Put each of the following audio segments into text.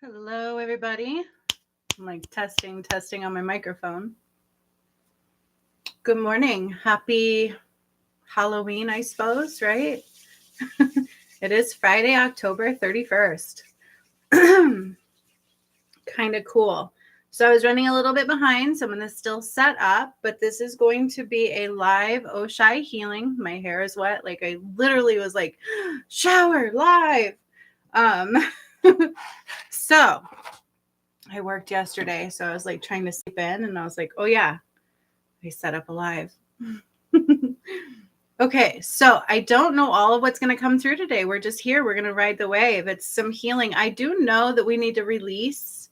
Hello, everybody. I'm like testing on my microphone. Good morning. Happy Halloween, I suppose, right? It is Friday, October 31st. Kind of cool. So I was running a little bit behind, so I'm going to still set up, but this is going to be a live Oshai Healing. My hair is wet. Like I literally was like, shower live. So I worked yesterday, so I was like trying to sleep in, and I was like, oh yeah, I set up a live. Okay, so I don't know all of what's going to come through today. We're just here. We're going to ride the wave. It's some healing. I do know that we need to release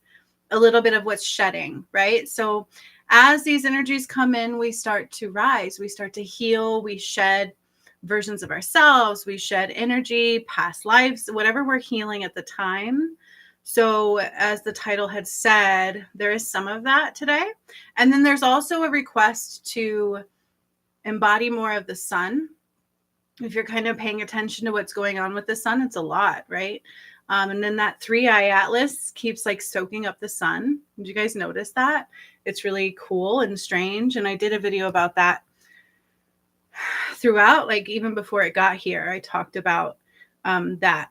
a little bit of what's shedding, right? So as these energies come in, we start to rise. We start to heal. We shed versions of ourselves. We shed energy, past lives, whatever we're healing at the time. So as the title had said, there is some of that today. And then there's also a request to embody more of the sun. If you're kind of paying attention to what's going on with the sun, it's a lot, right? And then that 3-eye atlas keeps like soaking up the sun. Did you guys notice that? It's really cool and strange. And I did a video about that throughout, like even before it got here, I talked about that.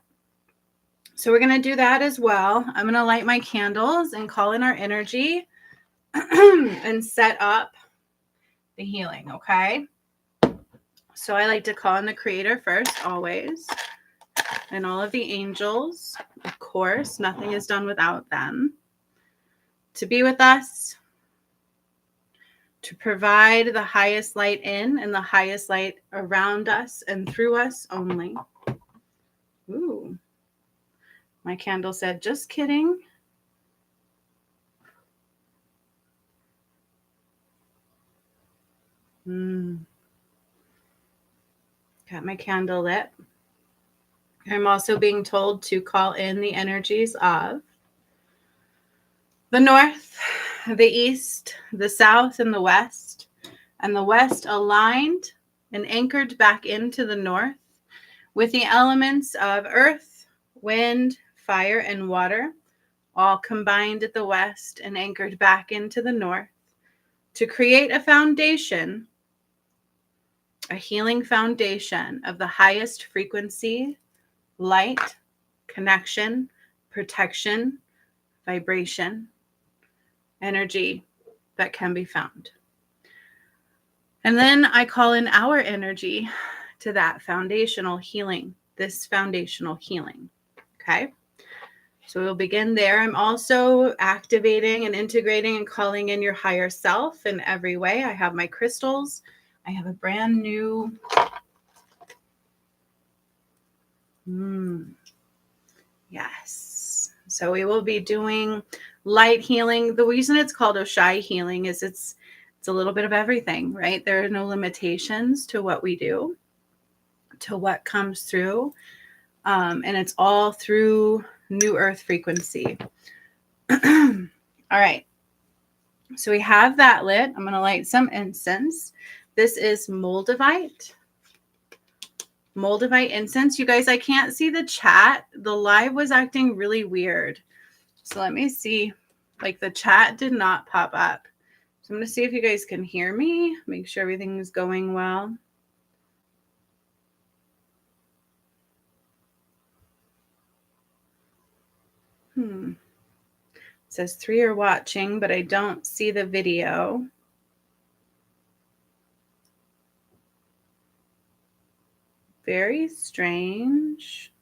So we're going to do that as well. I'm going to light my candles and call in our energy and set up the healing, okay? So I like to call in the creator first, always. And all of the angels, of course, nothing is done without them. To be with us, to provide the highest light in and the highest light around us and through us only. Ooh. My candle said, just kidding. Got my candle lit. I'm also being told to call in the energies of the north, the east, the south, and the west. And the west aligned and anchored back into the north with the elements of earth, wind, fire, and water, all combined at the west and anchored back into the north to create a foundation, a healing foundation of the highest frequency, light, connection, protection, vibration, energy that can be found. And then I call in our energy to that foundational healing, this foundational healing. Okay. So we'll begin there. I'm also activating and integrating and calling in your higher self in every way. I have my crystals. I have a brand new yes. So we will be doing light healing. The reason it's called Oshai Healing is it's a little bit of everything, right? There are no limitations to what we do, to what comes through. And it's all through New Earth frequency. All right. So we have that lit. I'm going to light some incense. This is Moldavite incense. You guys, I can't see the chat. The live was acting really weird. So let me see. Like the chat did not pop up. So I'm going to see if you guys can hear me. Make sure everything's going well. It says 3 are watching, but I don't see the video. Very strange.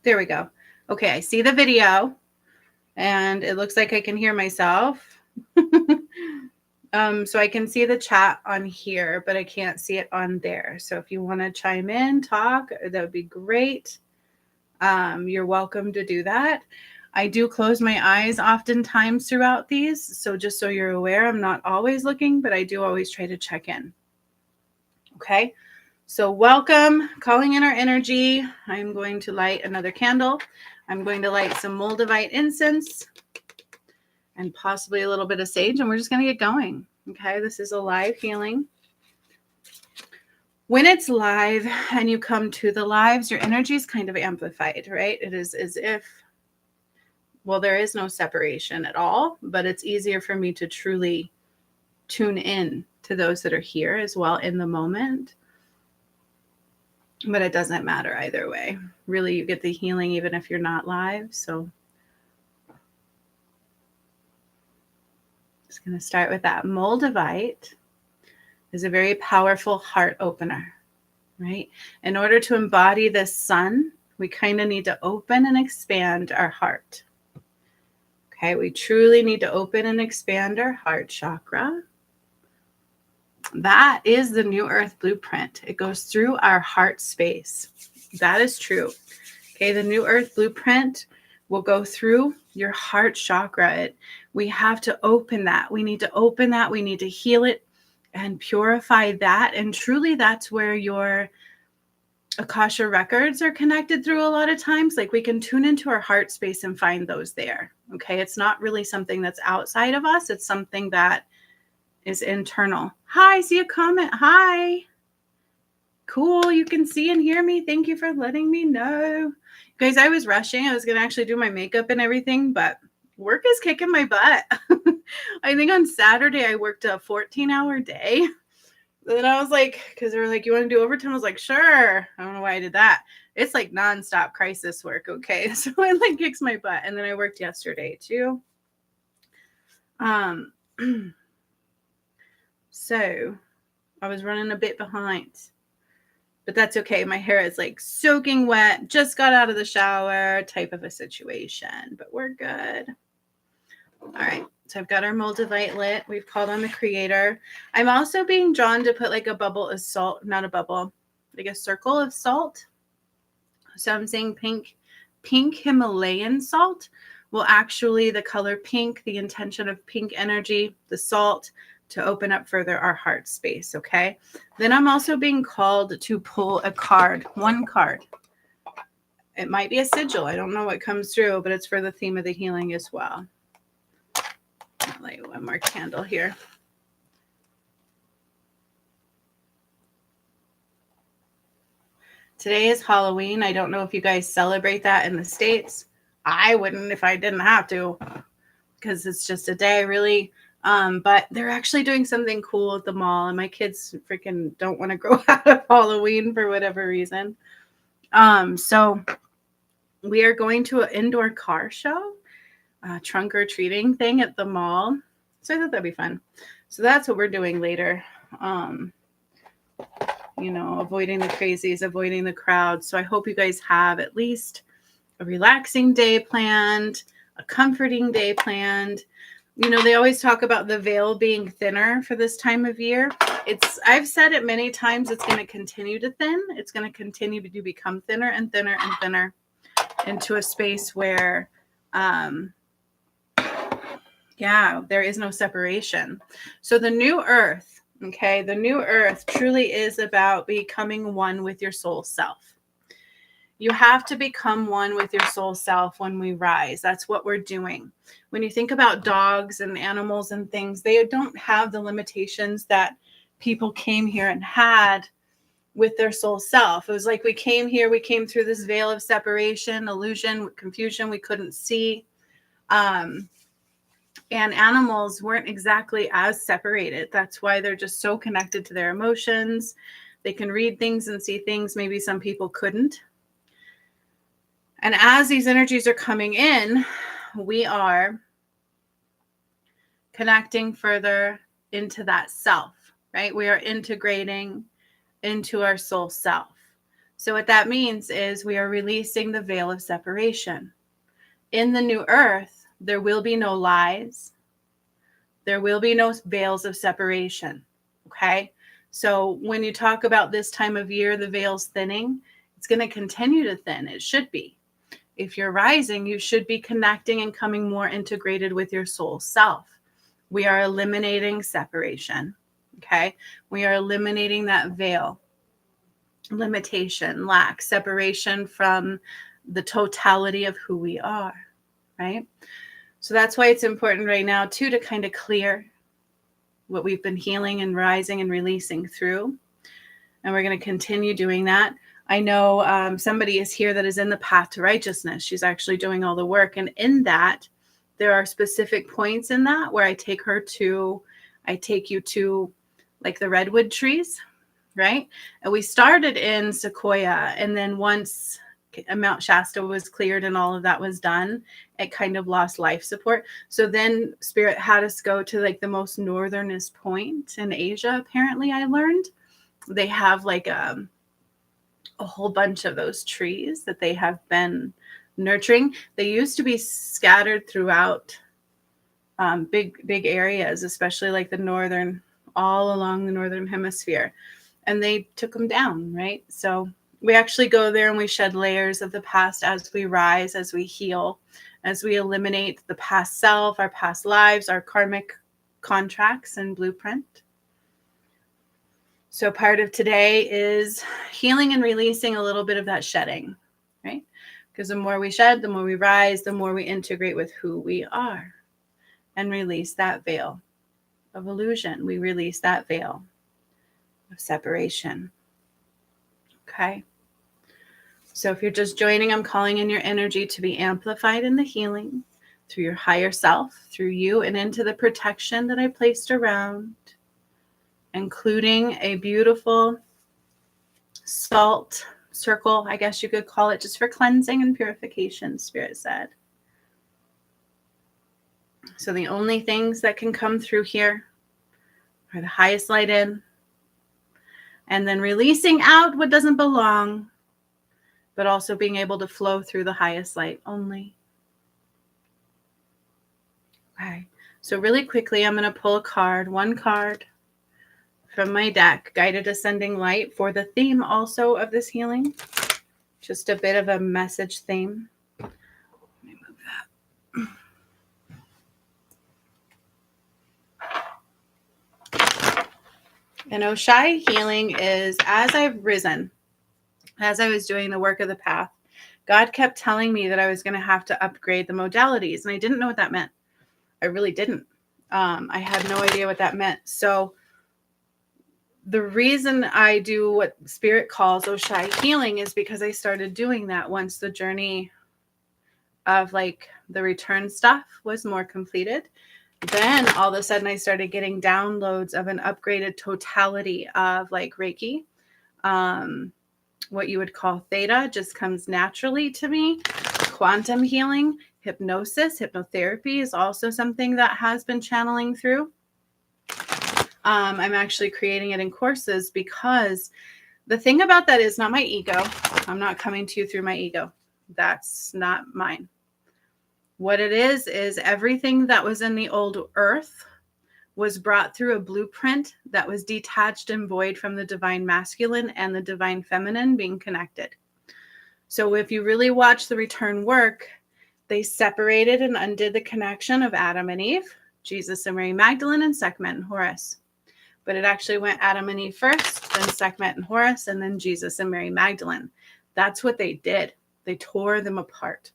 There we go. Okay, I see the video and it looks like I can hear myself. So I can see the chat on here, but I can't see it on there. So if you want to chime in, talk, that would be great. You're welcome to do that. I do close my eyes oftentimes throughout these. So just so you're aware, I'm not always looking, but I do always try to check in. Okay. So welcome, calling in our energy. I'm going to light another candle. I'm going to light some Moldavite incense and possibly a little bit of sage, and we're just going to get going. Okay. This is a live healing. When it's live and you come to the lives, your energy is kind of amplified, right? It is as if, well, there is no separation at all, but it's easier for me to truly tune in to those that are here as well in the moment. But it doesn't matter either way. Really, you get the healing even if you're not live. So just going to start with that. Moldavite is a very powerful heart opener, right? In order to embody this sun, we kind of need to open and expand our heart. Okay, we truly need to open and expand our heart chakra. That is the New Earth blueprint. It goes through our heart space. That is true. Okay, the New Earth blueprint will go through your heart chakra. We have to open that. We need to open that. We need to heal it and purify that. And truly, that's where your Akasha records are connected through a lot of times. Like we can tune into our heart space and find those there. Okay, it's not really something that's outside of us. It's something that is internal. Hi, see a comment. Hi. Cool. You can see and hear me. Thank you for letting me know. Guys, I was rushing. I was going to actually do my makeup and everything, but work is kicking my butt. I think on Saturday I worked a 14-hour day. Then I was like, because they were like, you want to do overtime? I was like, sure. I don't know why I did that. It's like nonstop crisis work. Okay. So it like kicks my butt. And then I worked yesterday too. So I was running a bit behind, but that's okay. My hair is like soaking wet, just got out of the shower type of a situation, but we're good. All right. So I've got our moldavite lit. We've called on the creator. I'm also being drawn to put like a bubble of salt, not a bubble, like a circle of salt. So I'm saying pink Himalayan salt will actually, the color pink, the intention of pink energy, the salt, to open up further our heart space, okay? Then I'm also being called to pull a card, one card. It might be a sigil. I don't know what comes through, but it's for the theme of the healing as well. I'll light one more candle here. Today is Halloween. I don't know if you guys celebrate that in the States. I wouldn't if I didn't have to, because it's just a day, really. But they're actually doing something cool at the mall, and my kids freaking don't want to grow out of Halloween for whatever reason. So we are going to an indoor car show, trunk or treating thing at the mall. So I thought that'd be fun. So that's what we're doing later. Avoiding the crazies, avoiding the crowd. So I hope you guys have at least a relaxing day planned, a comforting day planned. They always talk about the veil being thinner for this time of year. I've said it many times, it's going to continue to thin. It's going to continue to become thinner and thinner and thinner into a space where, there is no separation. So the new earth, okay, the new earth truly is about becoming one with your soul self. You have to become one with your soul self when we rise. That's what we're doing. When you think about dogs and animals and things, they don't have the limitations that people came here and had with their soul self. It was like we came here, we came through this veil of separation, illusion, confusion, we couldn't see. And animals weren't exactly as separated. That's why they're just so connected to their emotions. They can read things and see things maybe some people couldn't. And as these energies are coming in, we are connecting further into that self, right? We are integrating into our soul self. So what that means is we are releasing the veil of separation. In the new earth, there will be no lies. There will be no veils of separation, okay? So when you talk about this time of year, the veil's thinning, it's going to continue to thin. It should be. If you're rising, you should be connecting and coming more integrated with your soul self. We are eliminating separation, okay? We are eliminating that veil, limitation, lack, separation from the totality of who we are, right? So that's why it's important right now, too, to kind of clear what we've been healing and rising and releasing through. And we're going to continue doing that. I know somebody is here that is in the path to righteousness. She's actually doing all the work. And in that, there are specific points in that where I take you to like the redwood trees, right? And we started in Sequoia. And then once Mount Shasta was cleared and all of that was done, it kind of lost life support. So then Spirit had us go to like the most northernest point in Asia, apparently, I learned. They have like a whole bunch of those trees that they have been nurturing. They used to be scattered throughout big areas, especially like all along the northern hemisphere. And they took them down, right? So we actually go there and we shed layers of the past as we rise, as we heal, as we eliminate the past self, our past lives, our karmic contracts and blueprint. So part of today is healing and releasing a little bit of that shedding, right? Because the more we shed, the more we rise, the more we integrate with who we are and release that veil of illusion. We release that veil of separation. Okay. So if you're just joining, I'm calling in your energy to be amplified in the healing through your higher self, through you, and into the protection that I placed around, including a beautiful salt circle, I guess you could call it, just for cleansing and purification, Spirit said. So the only things that can come through here are the highest light in, and then releasing out what doesn't belong, but also being able to flow through the highest light only. Okay, so really quickly, I'm going to pull one card from my deck, Guided Ascending Light, for the theme also of this healing. Just a bit of a message theme. Let me move that. And Oshai Healing is, as I've risen, as I was doing the work of the path, God kept telling me that I was going to have to upgrade the modalities. And I didn't know what that meant. I really didn't. I had no idea what that meant. So the reason I do what Spirit calls Oshai Healing is because I started doing that once the journey of like the return stuff was more completed. Then all of a sudden I started getting downloads of an upgraded totality of like Reiki. What you would call theta just comes naturally to me. Quantum healing, hypnosis, hypnotherapy is also something that has been channeling through. I'm actually creating it in courses because the thing about that is not my ego. I'm not coming to you through my ego. That's not mine. What it is everything that was in the old earth was brought through a blueprint that was detached and void from the divine masculine and the divine feminine being connected. So if you really watch the return work, they separated and undid the connection of Adam and Eve, Jesus and Mary Magdalene, and Sekhmet and Horus. But it actually went Adam and Eve first, then Sekhmet and Horus, and then Jesus and Mary Magdalene. That's what they did. They tore them apart.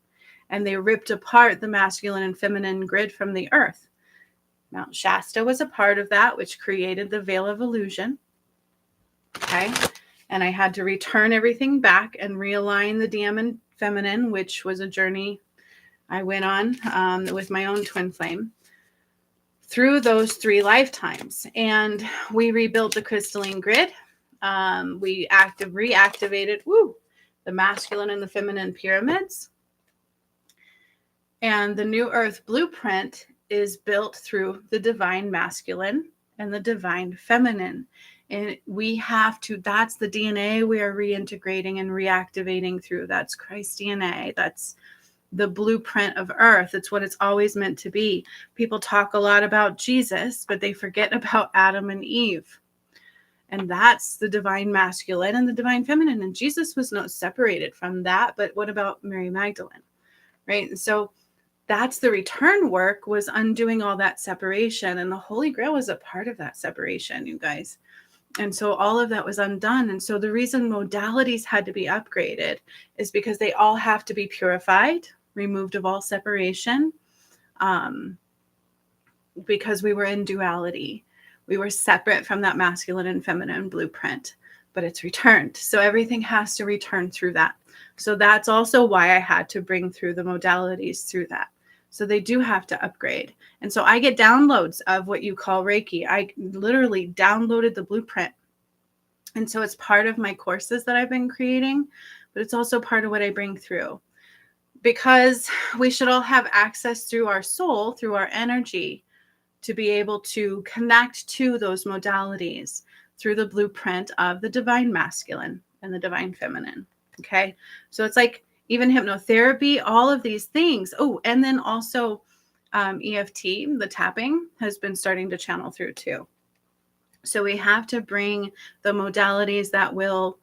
And they ripped apart the masculine and feminine grid from the earth. Mount Shasta was a part of that, which created the veil of illusion. Okay. And I had to return everything back and realign the DM and feminine, which was a journey I went on with my own twin flame through those 3 lifetimes. And we rebuilt the crystalline grid. We reactivated the masculine and the feminine pyramids. And the new earth blueprint is built through the divine masculine and the divine feminine. And we have to, that's the DNA we are reintegrating and reactivating through. That's Christ's DNA. That's the blueprint of earth. It's what it's always meant to be. People talk a lot about Jesus, but they forget about Adam and Eve. And that's the divine masculine and the divine feminine. And Jesus was not separated from that. But what about Mary Magdalene? Right? And so that's the return work, was undoing all that separation. And the Holy Grail was a part of that separation, you guys. And so all of that was undone. And so the reason modalities had to be upgraded is because they all have to be purified, removed of all separation, because we were in duality. We were separate from that masculine and feminine blueprint. but it's returned. So everything has to return through that. So that's also why I had to bring through the modalities through that. So they do have to upgrade. And so I get downloads of what you call Reiki. I literally downloaded the blueprint. And so it's part of my courses that I've been creating, but it's also part of what I bring through. Because we should all have access through our soul, through our energy, to be able to connect to those modalities through the blueprint of the divine masculine and the divine feminine. Okay. So it's like even hypnotherapy, all of these things. Oh, and then also EFT, the tapping, has been starting to channel through too. So we have to bring the modalities that will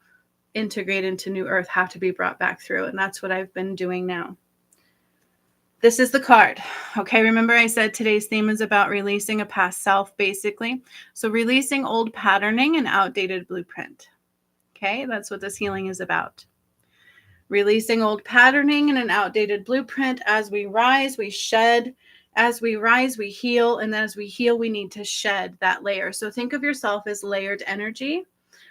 integrate into New Earth, have to be brought back through. And that's what I've been doing now. This is the card. Okay, remember I said today's theme is about releasing a past self, basically. So releasing old patterning and outdated blueprint. Okay, that's what this healing is about. Releasing old patterning and an outdated blueprint. As we rise, we shed. As we rise, we heal. And as we heal, we need to shed that layer. So think of yourself as layered energy.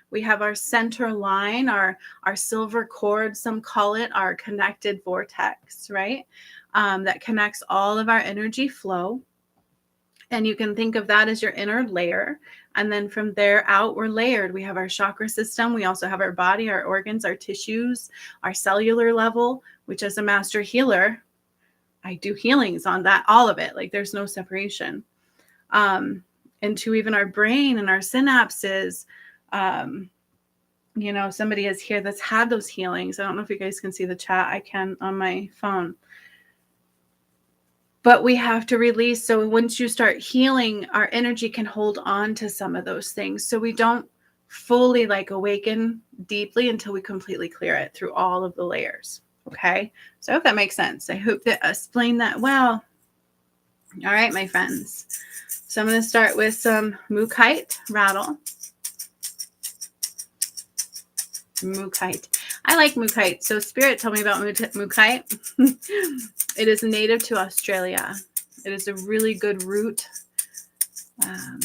We have our center line, our silver cord, some call it our connected vortex, right? That connects all of our energy flow. And you can think of that as your inner layer. And then from there out, we're layered. We have our chakra system. We also have our body, our organs, our tissues, our cellular level, which as a master healer, I do healings on that, all of it. Like there's no separation. Into even our brain and our synapses. Somebody is here that's had those healings. I don't know if you guys can see the chat. I can on my phone. But we have to release. So once you start healing, our energy can hold on to some of those things. So we don't fully awaken deeply until we completely clear it through all of the layers. Okay. So I hope that makes sense. I hope that I explained that well. All right, my friends. So I'm going to start with some Mukite rattle. Mukite. I like Mukite. So Spirit told me about Mukite. It is native to Australia. It is a really good root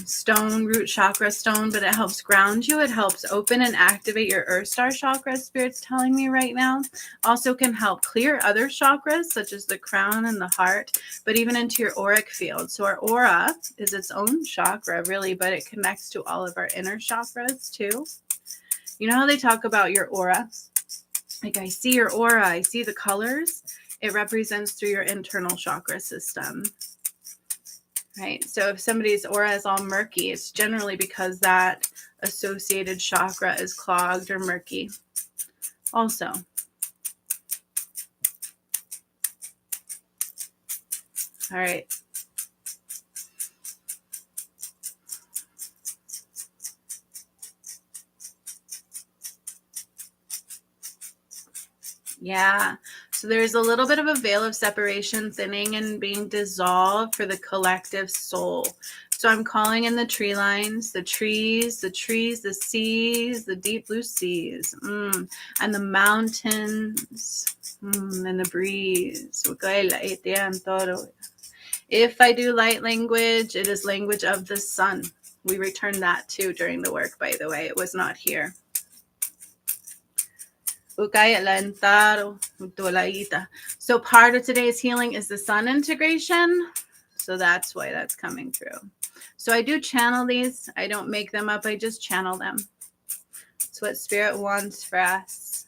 stone, root chakra stone, but it helps ground you. It helps open and activate your Earth Star chakra, Spirit's telling me right now. Also can help clear other chakras, such as the crown and the heart, but even into your auric field. So our aura is its own chakra, really, but it connects to all of our inner chakras, too. You know how they talk about your aura? Like I see your aura, I see the colors. It represents through your internal chakra system. Right? So if somebody's aura is all murky, it's generally because that associated chakra is clogged or murky. Also. All right. Yeah. So there's a little bit of a veil of separation thinning and being dissolved for the collective soul. So I'm calling in the tree lines, the trees, the seas, the deep blue seas, and the mountains, and the breeze. If I do light language, it is language of the sun. We returned that too during the work, by the way. It was not here. So part of today's healing is the sun integration. So that's why that's coming through. So I do channel these. I don't make them up. I just channel them. It's what Spirit wants for us.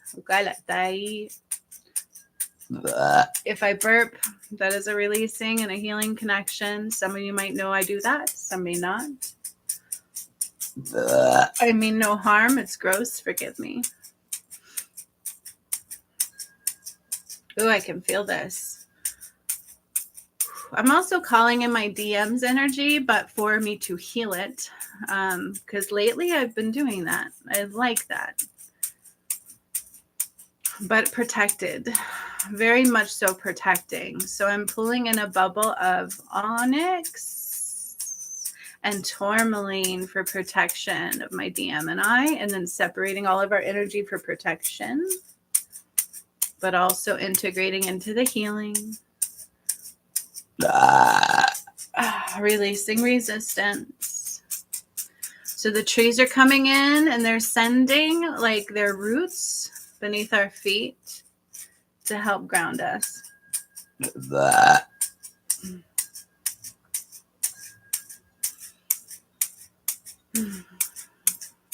If I burp, that is a releasing and a healing connection. Some of you might know I do that. Some may not. I mean no harm. It's gross. Forgive me. Oh, I can feel this. I'm also calling in my DM's energy, but for me to heal it, because lately I've been doing that. I like that. But protected, very much so protecting. So I'm pulling in a bubble of onyx and tourmaline for protection of my DM and I, and then separating all of our energy for protection, but also integrating into the healing. Releasing resistance. So the trees are coming in and they're sending like their roots beneath our feet to help ground us.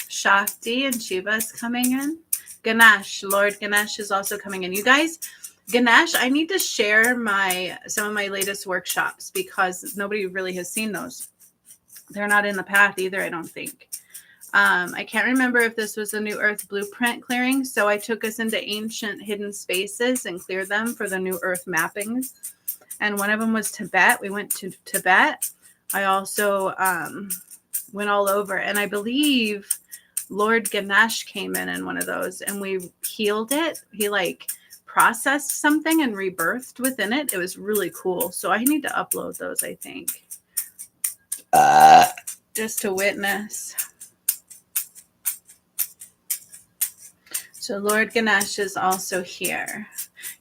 Shakti and Shiva is coming in. Ganesh, Lord Ganesh is also coming in. You guys, Ganesh, I need to share some of my latest workshops because nobody really has seen those. They're not in the path either, I don't think. I can't remember if this was a New Earth blueprint clearing, so I took us into ancient hidden spaces and cleared them for the New Earth mappings. And one of them was Tibet. We went to Tibet. I also went all over, and I believe Lord Ganesh came in one of those, and we healed it. He like processed something and rebirthed within it. It was really cool. So I need to upload those, I think, just to witness. So Lord Ganesh is also here.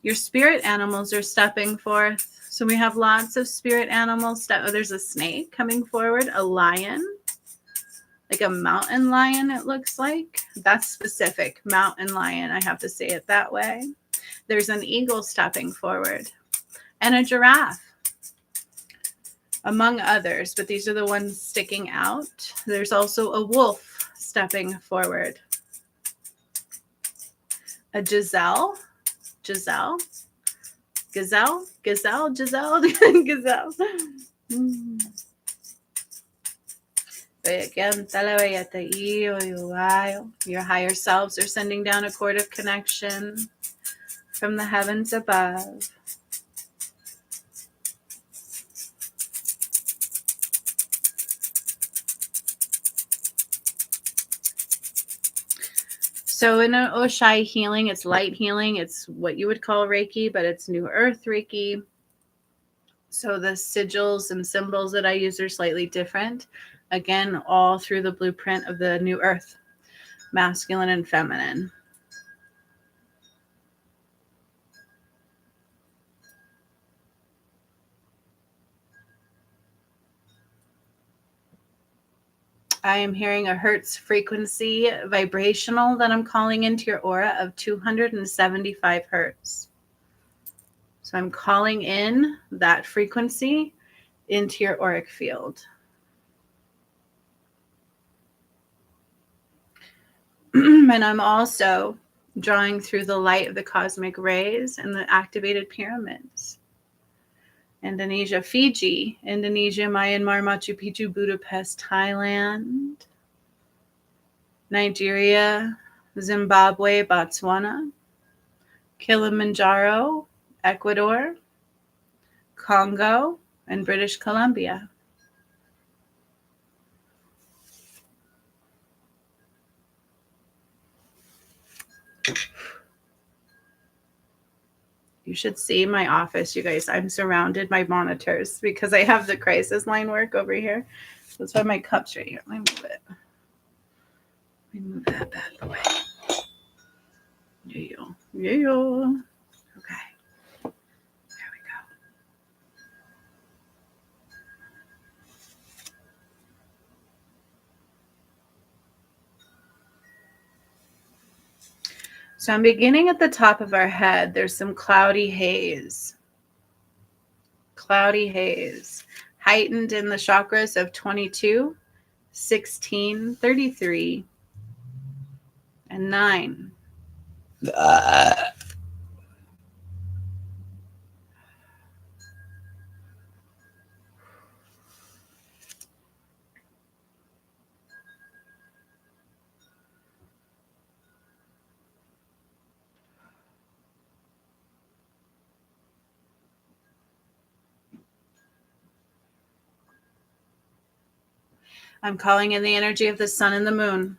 Your spirit animals are stepping forth. So we have lots of spirit animals. There's a snake coming forward, a lion, like a mountain lion, it looks like. That's specific, mountain lion. I have to say it that way. There's an eagle stepping forward and a giraffe, among others, but these are the ones sticking out. There's also a wolf stepping forward. A gazelle. Gazelle. Gazelle. Your higher selves are sending down a cord of connection from the heavens above. So in an Oshai healing, it's light healing. It's what you would call Reiki, but it's New Earth Reiki. So the sigils and symbols that I use are slightly different. Again, all through the blueprint of the New Earth, masculine and feminine. I am hearing a hertz frequency vibrational that I'm calling into your aura of 275 hertz. So I'm calling in that frequency into your auric field. And I'm also drawing through the light of the cosmic rays and the activated pyramids. Indonesia, Fiji, Indonesia, Myanmar, Machu Picchu, Budapest, Thailand, Nigeria, Zimbabwe, Botswana, Kilimanjaro, Ecuador, Congo, and British Columbia. You should see my office, you guys. I'm surrounded by monitors because I have the crisis line work over here. That's why my cup's right here. Let me move it. Let me move that bad boy. Yeah. Okay. There we go. So I'm beginning at the top of our head. There's some cloudy haze. Cloudy haze. Heightened in the chakras of 22, 16, 33, and 9. I'm calling in the energy of the sun and the moon.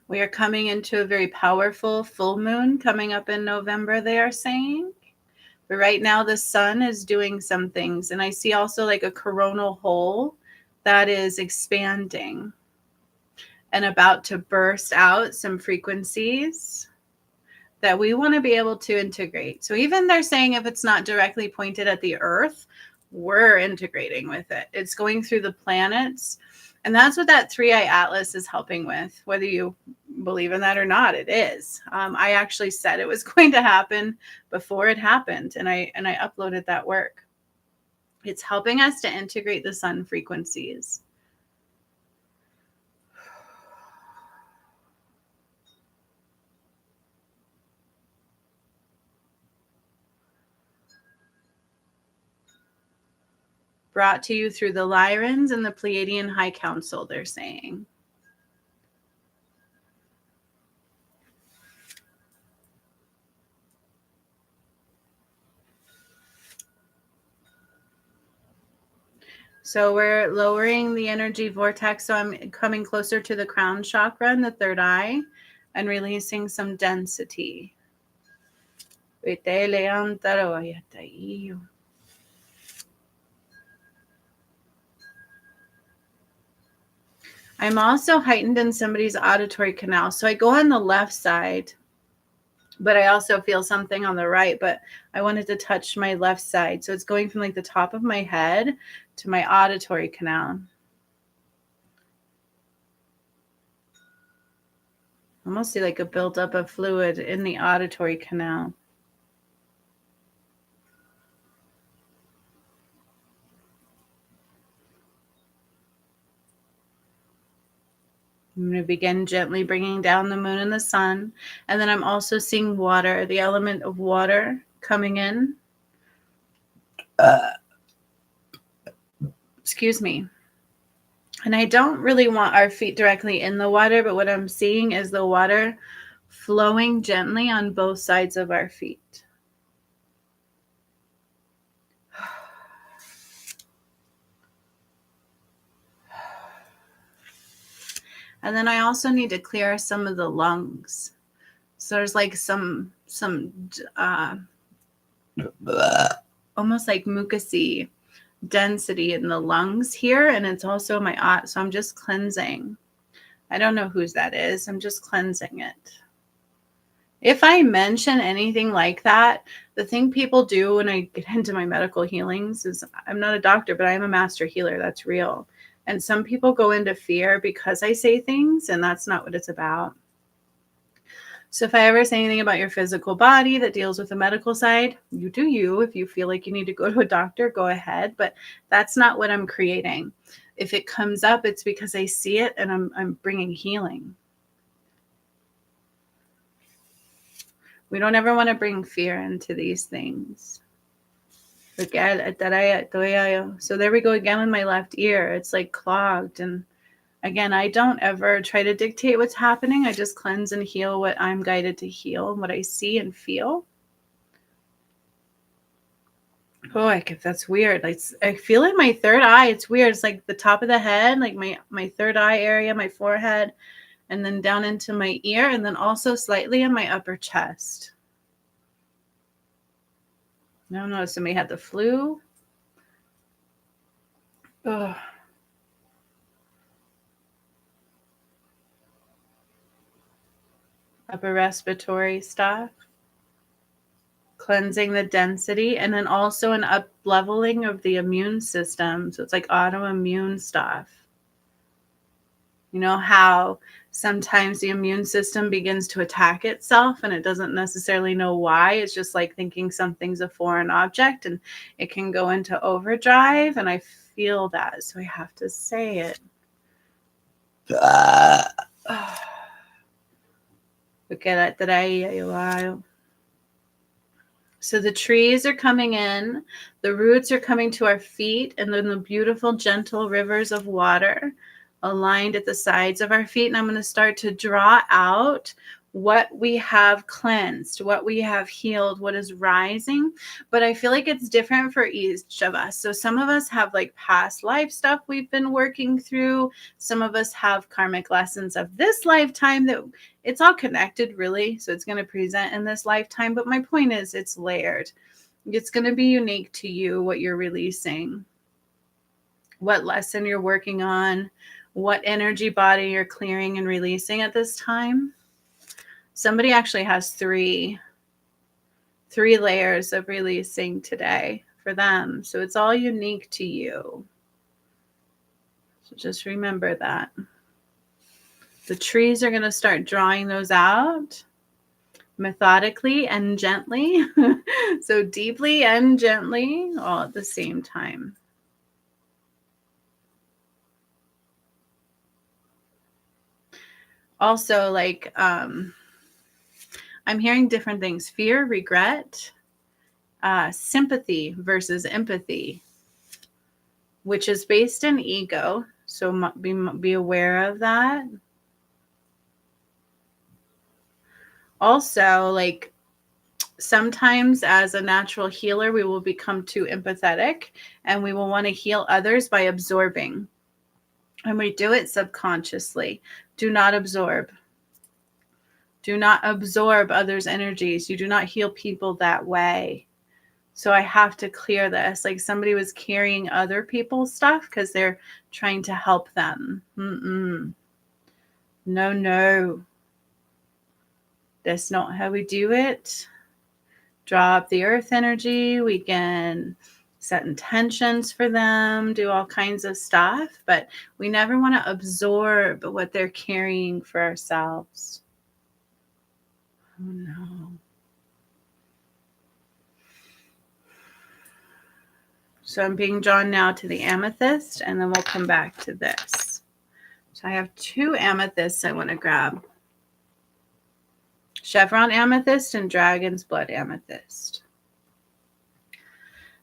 We are coming into a very powerful full moon coming up in November, they are saying. But right now the sun is doing some things. And I see also like a coronal hole that is expanding and about to burst out some frequencies that we want to be able to integrate. So even they're saying if it's not directly pointed at the earth, we're integrating with it. It's going through the planets. And that's what that 3-eye atlas is helping with, whether you believe in that or not. It is. I actually said it was going to happen before it happened, and I uploaded that work. It's helping us to integrate the sun frequencies. Brought to you through the Lyrans and the Pleiadian High Council, they're saying. So we're lowering the energy vortex. So I'm coming closer to the crown chakra and the third eye and releasing some density. I'm also heightened in somebody's auditory canal. So I go on the left side, but I also feel something on the right, but I wanted to touch my left side. So it's going from like the top of my head to my auditory canal. Almost see like a buildup of fluid in the auditory canal. I'm going to begin gently bringing down the moon and the sun. And then I'm also seeing water, the element of water coming in. Excuse me. And I don't really want our feet directly in the water, but what I'm seeing is the water flowing gently on both sides of our feet. And then I also need to clear some of the lungs. So there's like some almost like mucousy density in the lungs here, and it's also my so I'm just cleansing. I don't know whose that is. I'm just cleansing it. If I mention anything like that, the thing people do when I get into my medical healings is, I'm not a doctor, but I am a master healer. That's real. And some people go into fear because I say things, and that's not what it's about. So if I ever say anything about your physical body that deals with the medical side, you do you. If you feel like you need to go to a doctor, go ahead. But that's not what I'm creating. If it comes up, it's because I see it and I'm bringing healing. We don't ever want to bring fear into these things. So there we go again with my left ear. It's like clogged. And again, I don't ever try to dictate what's happening. I just cleanse and heal what I'm guided to heal and what I see and feel. Oh, if that's weird. Like, I feel in my third eye. It's weird. It's like the top of the head, like my third eye area, my forehead, and then down into my ear, and then also slightly in my upper chest. I don't know if somebody had the flu. Ugh. Upper respiratory stuff. Cleansing the density, and then also an up leveling of the immune system. So it's like autoimmune stuff. You know how sometimes the immune system begins to attack itself and it doesn't necessarily know why. It's just like thinking something's a foreign object and it can go into overdrive. And I feel that. So I have to say it. Look at it. So the trees are coming in, the roots are coming to our feet, and then the beautiful, gentle rivers of water aligned at the sides of our feet. And I'm going to start to draw out what we have cleansed, what we have healed, what is rising. But I feel like it's different for each of us. So some of us have like past life stuff we've been working through. Some of us have karmic lessons of this lifetime that it's all connected, really. So it's going to present in this lifetime. But my point is, it's layered. It's going to be unique to you, what you're releasing, what lesson you're working on, what energy body you're clearing and releasing at this time. Somebody actually has three layers of releasing today for them. So it's all unique to you. So just remember that. The trees are going to start drawing those out methodically and gently. So deeply and gently all at the same time. Also, like, I'm hearing different things: fear, regret, sympathy versus empathy, which is based in ego. So be aware of that. Also, like, sometimes as a natural healer, we will become too empathetic and we will want to heal others by absorbing. And we do it subconsciously. Do not absorb. Do not absorb others' energies. You do not heal people that way. So I have to clear this. Like, somebody was carrying other people's stuff because they're trying to help them. No. That's not how we do it. Drop the earth energy. We can set intentions for them, do all kinds of stuff, but we never want to absorb what they're carrying for ourselves. Oh no. So I'm being drawn now to the amethyst, and then we'll come back to this. So I have 2 amethysts I want to grab. Chevron amethyst and dragon's blood amethyst.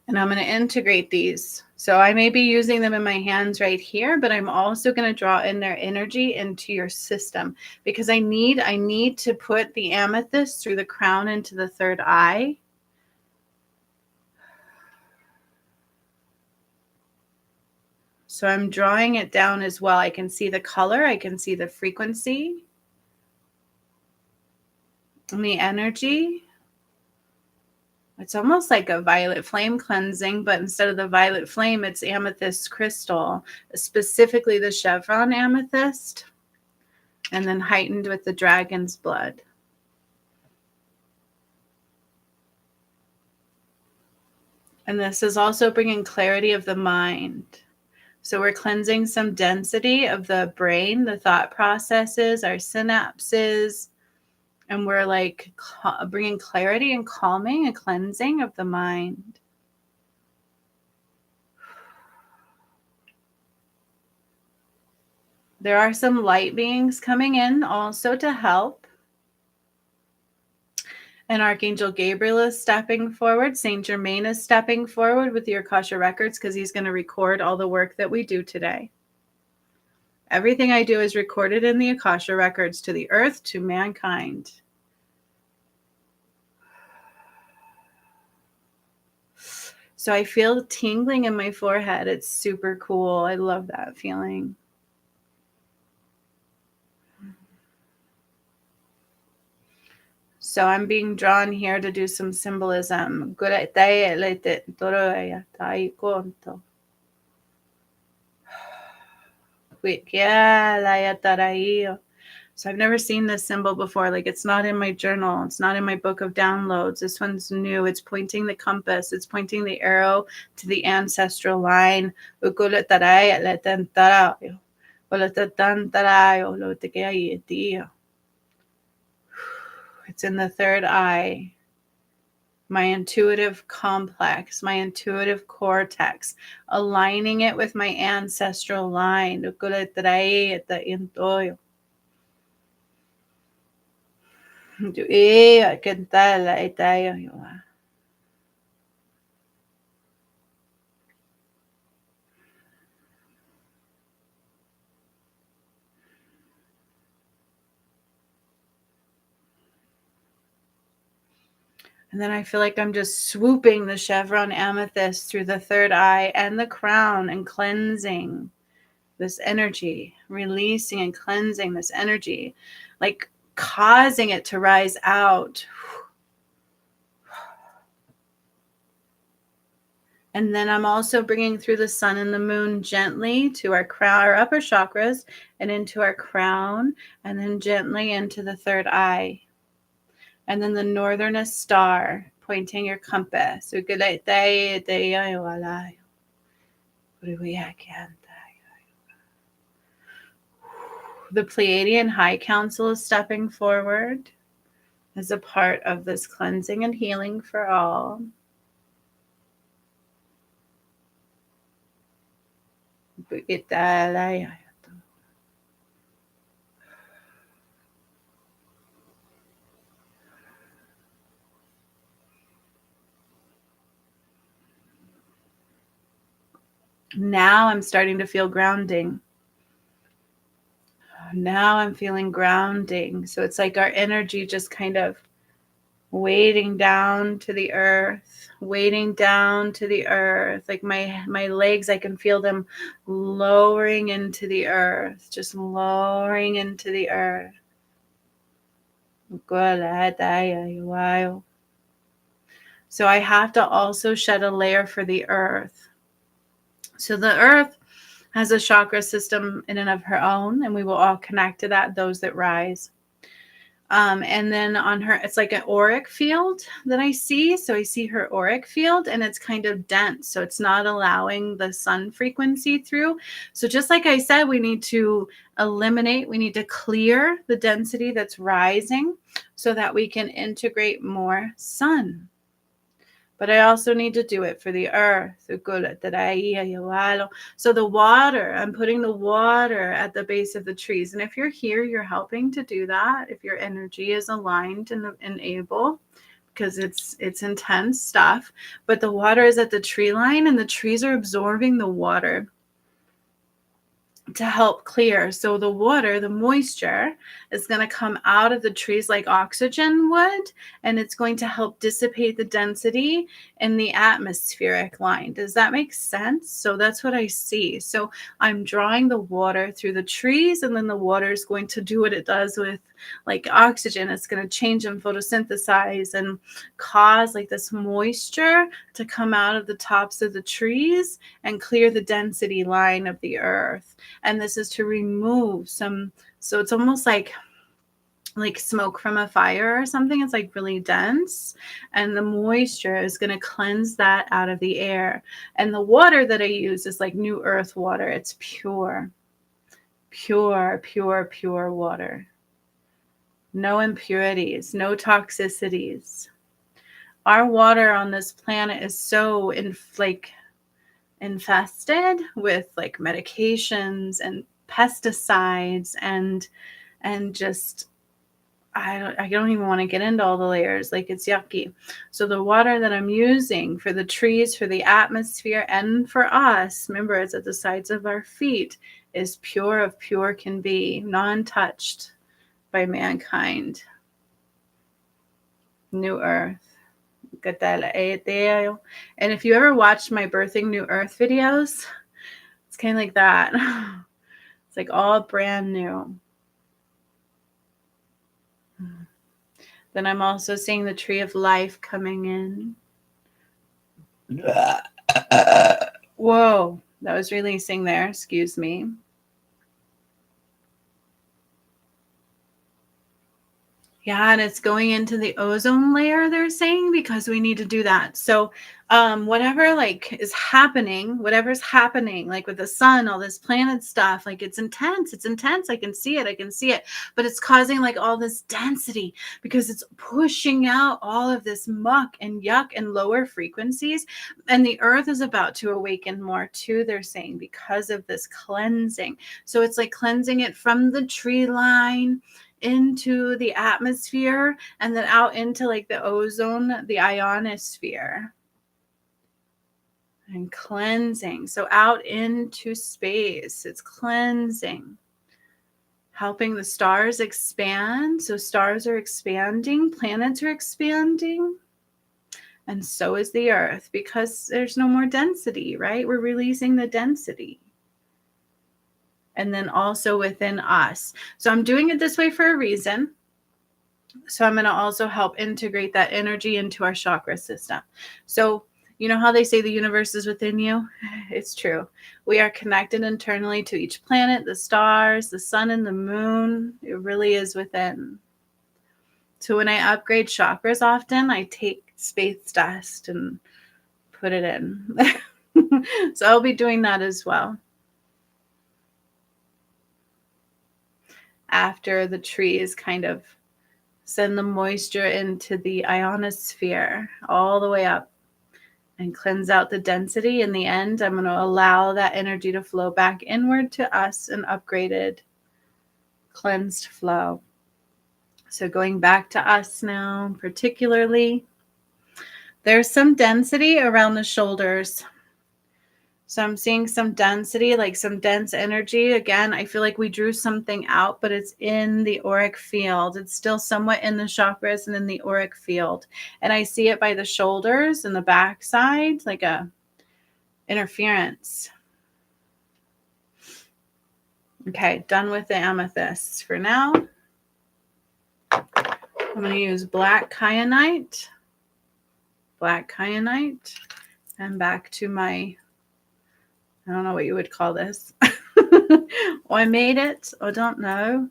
And I'm going to integrate these. So I may be using them in my hands right here, but I'm also going to draw in their energy into your system, because I need to put the amethyst through the crown into the third eye. So I'm drawing it down as well. I can see the color, I can see the frequency and the energy. It's almost like a violet flame cleansing, but instead of the violet flame, it's amethyst crystal, specifically the chevron amethyst, and then heightened with the dragon's blood. And this is also bringing clarity of the mind. So we're cleansing some density of the brain, the thought processes, our synapses, and we're like bringing clarity and calming and cleansing of the mind. There are some light beings coming in also to help. And Archangel Gabriel is stepping forward. Saint Germain is stepping forward with the Akasha records, because he's going to record all the work that we do today. Everything I do is recorded in the Akasha records to the earth, to mankind. So I feel tingling in my forehead. It's super cool. I love that feeling. So I'm being drawn here to do some symbolism. So I've never seen this symbol before. Like, it's not in my journal. It's not in my book of downloads. This one's new. It's pointing the compass. It's pointing the arrow to the ancestral line. It's in the third eye, my intuitive complex, my intuitive cortex, aligning it with my ancestral line. And then I feel like I'm just swooping the chevron amethyst through the third eye and the crown and cleansing this energy, releasing and cleansing this energy, like causing it to rise out. And then I'm also bringing through the sun and the moon gently to our crown, our upper chakras, and into our crown, and then gently into the third eye. And then the northernest star, pointing your compass. The Pleiadian High Council is stepping forward as a part of this cleansing and healing for all. Now I'm starting to feel grounding. Now I'm feeling grounding. So it's like our energy just kind of weighting down to the earth, weighting down to the earth. Like my legs, I can feel them lowering into the earth, just lowering into the earth. So I have to also shed a layer for the earth. So the earth has a chakra system in and of her own, and we will all connect to that, those that rise. And then on her, it's like an auric field that I see. So I see her auric field, and it's kind of dense. So it's not allowing the sun frequency through. So just like I said, we need to eliminate, we need to clear the density that's rising so that we can integrate more sun. But I also need to do it for the earth. So the water, I'm putting the water at the base of the trees. And if you're here, you're helping to do that. If your energy is aligned and able, because it's intense stuff. But the water is at the tree line, and the trees are absorbing the water to help clear. So the water, the moisture, is going to come out of the trees like oxygen would, and it's going to help dissipate the density in the atmospheric line. Does that make sense? So that's what I see. So I'm drawing the water through the trees, and then the water is going to do what it does with like oxygen. It's going to change and photosynthesize and cause like this moisture to come out of the tops of the trees and clear the density line of the earth. And this is to remove some, so it's almost like smoke from a fire or something. It's like really dense, and the moisture is going to cleanse that out of the air. And the water that I use is like new earth water. It's pure water. No impurities, no toxicities. Our water on this planet is so infested with like medications and pesticides and just I don't even want to get into all the layers. Like, it's yucky. So the water that I'm using for the trees, for the atmosphere, and for us, remember, it's at the sides of our feet, is pure of pure can be, non-touched by mankind. New Earth. And if you ever watched my Birthing New Earth videos, it's kind of like that. It's like all brand new. Then I'm also seeing the tree of life coming in. Whoa, that was releasing there. Excuse me. Yeah, and it's going into the ozone layer, they're saying, because we need to do that. So whatever is happening, whatever's happening, like with the sun, all this planet stuff, like it's intense. I can see it. But it's causing like all this density because it's pushing out all of this muck and yuck and lower frequencies. And the earth is about to awaken more too, they're saying, because of this cleansing. So it's like cleansing it from the tree line into the atmosphere and then out into like the ozone, the ionosphere, and cleansing. So out into space, it's cleansing, helping the stars expand. So stars are expanding, planets are expanding, and so is the earth, because there's no more density, right? We're releasing the density. And then also within us. So I'm doing it this way for a reason. So I'm going to also help integrate that energy into our chakra system. So you know how they say the universe is within you? It's true. We are connected internally to each planet, the stars, the sun, and the moon. It really is within. So when I upgrade chakras often, I take space dust and put it in. So I'll be doing that as well. After the trees kind of send the moisture into the ionosphere all the way up and cleanse out the density. In the end, I'm going to allow that energy to flow back inward to us, an upgraded, cleansed flow. So going back to us now, particularly, there's some density around the shoulders. So I'm seeing some density, like some dense energy. Again, I feel like we drew something out, but it's in the auric field. It's still somewhat in the chakras and in the auric field. And I see it by the shoulders and the backside, like a interference. Okay, done with the amethysts for now. I'm going to use black kyanite. Black kyanite. And back to my, I don't know what you would call this. Or I made it. I don't know.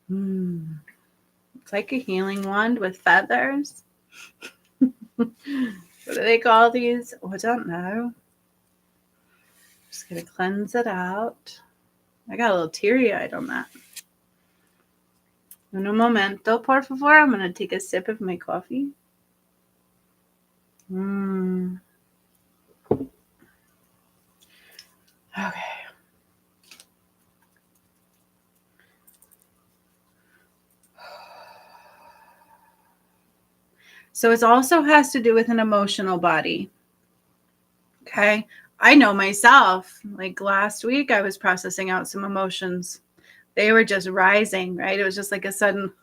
It's like a healing wand with feathers. What do they call these? Oh, I don't know. Just going to cleanse it out. I got a little teary-eyed on that. Un momento, por favor. I'm going to take a sip of my coffee. Okay. So it also has to do with an emotional body. Okay. I know myself, like last week, I was processing out some emotions. They were just rising, right? It was just like a sudden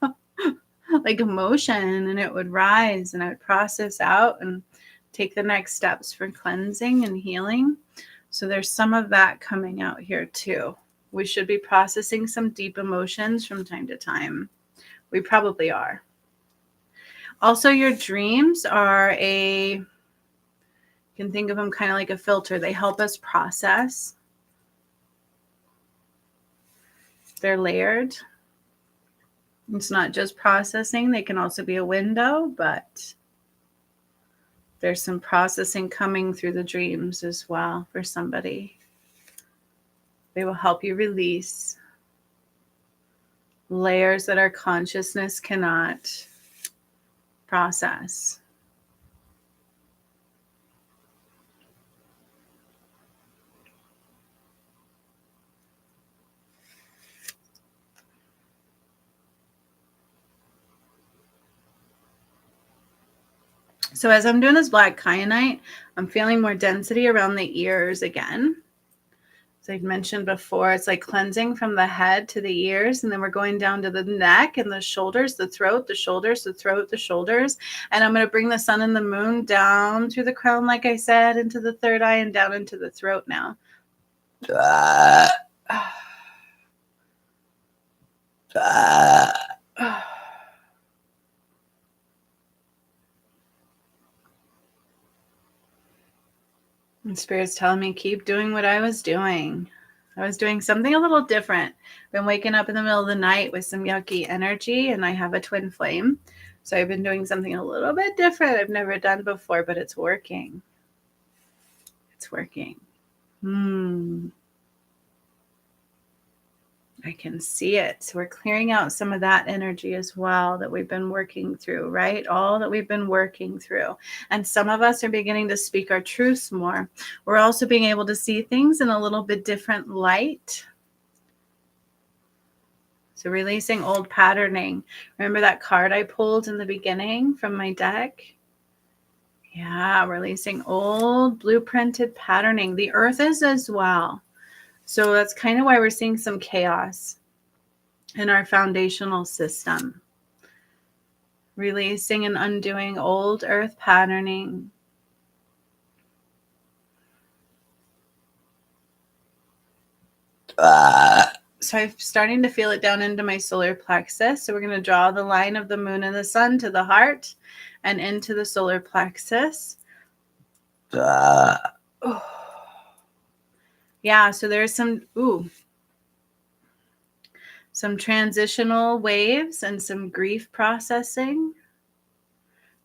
like emotion, and it would rise, and I would process out and take the next steps for cleansing and healing. So there's some of that coming out here too. We should be processing some deep emotions from time to time. We probably are. Also, your dreams are you can think of them kind of like a filter. They help us process. They're layered. It's not just processing. They can also be a window, but there's some processing coming through the dreams as well for somebody. They will help you release layers that our consciousness cannot process. So as I'm doing this black kyanite, I'm feeling more density around the ears again. As I've mentioned before, it's like cleansing from the head to the ears, and then we're going down to the neck and the shoulders, the throat, the shoulders, the throat, the shoulders. And I'm going to bring the sun and the moon down through the crown, like I said, into the third eye and down into the throat now. And Spirit's telling me, keep doing what I was doing. I was doing something a little different. Been waking up in the middle of the night with some yucky energy, and I have a twin flame. So I've been doing something a little bit different I've never done before, but it's working. It's working. I can see it. So we're clearing out some of that energy as well that we've been working through, right? All that we've been working through. And some of us are beginning to speak our truths more. We're also being able to see things in a little bit different light. So releasing old patterning. Remember that card I pulled in the beginning from my deck? Yeah, releasing old blueprinted patterning. The earth is as well. So that's kind of why we're seeing some chaos in our foundational system. Releasing and undoing old earth patterning. So I'm starting to feel it down into my solar plexus. So we're going to draw the line of the moon and the sun to the heart and into the solar plexus. Yeah, so there's some transitional waves and some grief processing.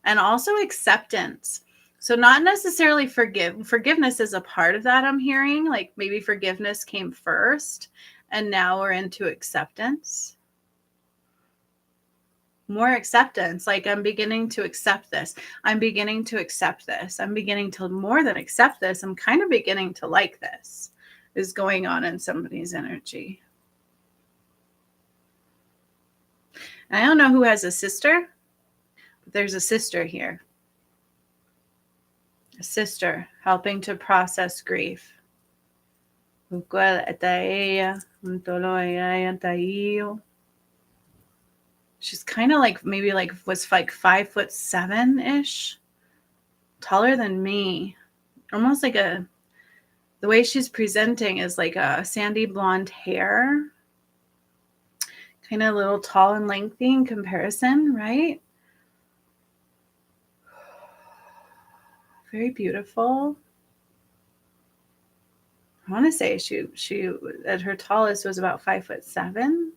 and also acceptance. So not necessarily forgiveness is a part of that, I'm hearing. Like maybe forgiveness came first and now we're into acceptance. More acceptance. Like I'm beginning to accept this. I'm beginning to accept this. I'm beginning to more than accept this. I'm kind of beginning to like this is going on in somebody's energy. I don't know who has a sister, but there's a sister here. A sister helping to process grief. She's kind of like maybe like was like 5'7" taller than me. Almost like the way she's presenting is like a sandy blonde hair. Kind of a little tall and lengthy in comparison, right? Very beautiful. I want to say she at her tallest was about 5'7".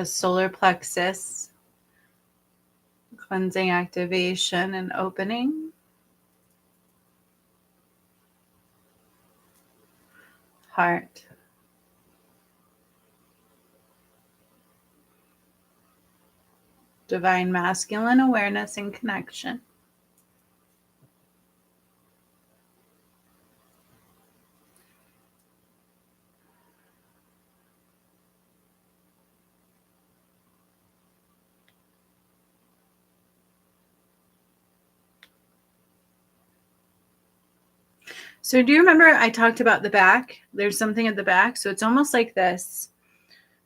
Solar plexus, cleansing activation and opening. Heart. Divine masculine awareness and connection. So do you remember I talked about the back? There's something at the back. So it's almost like this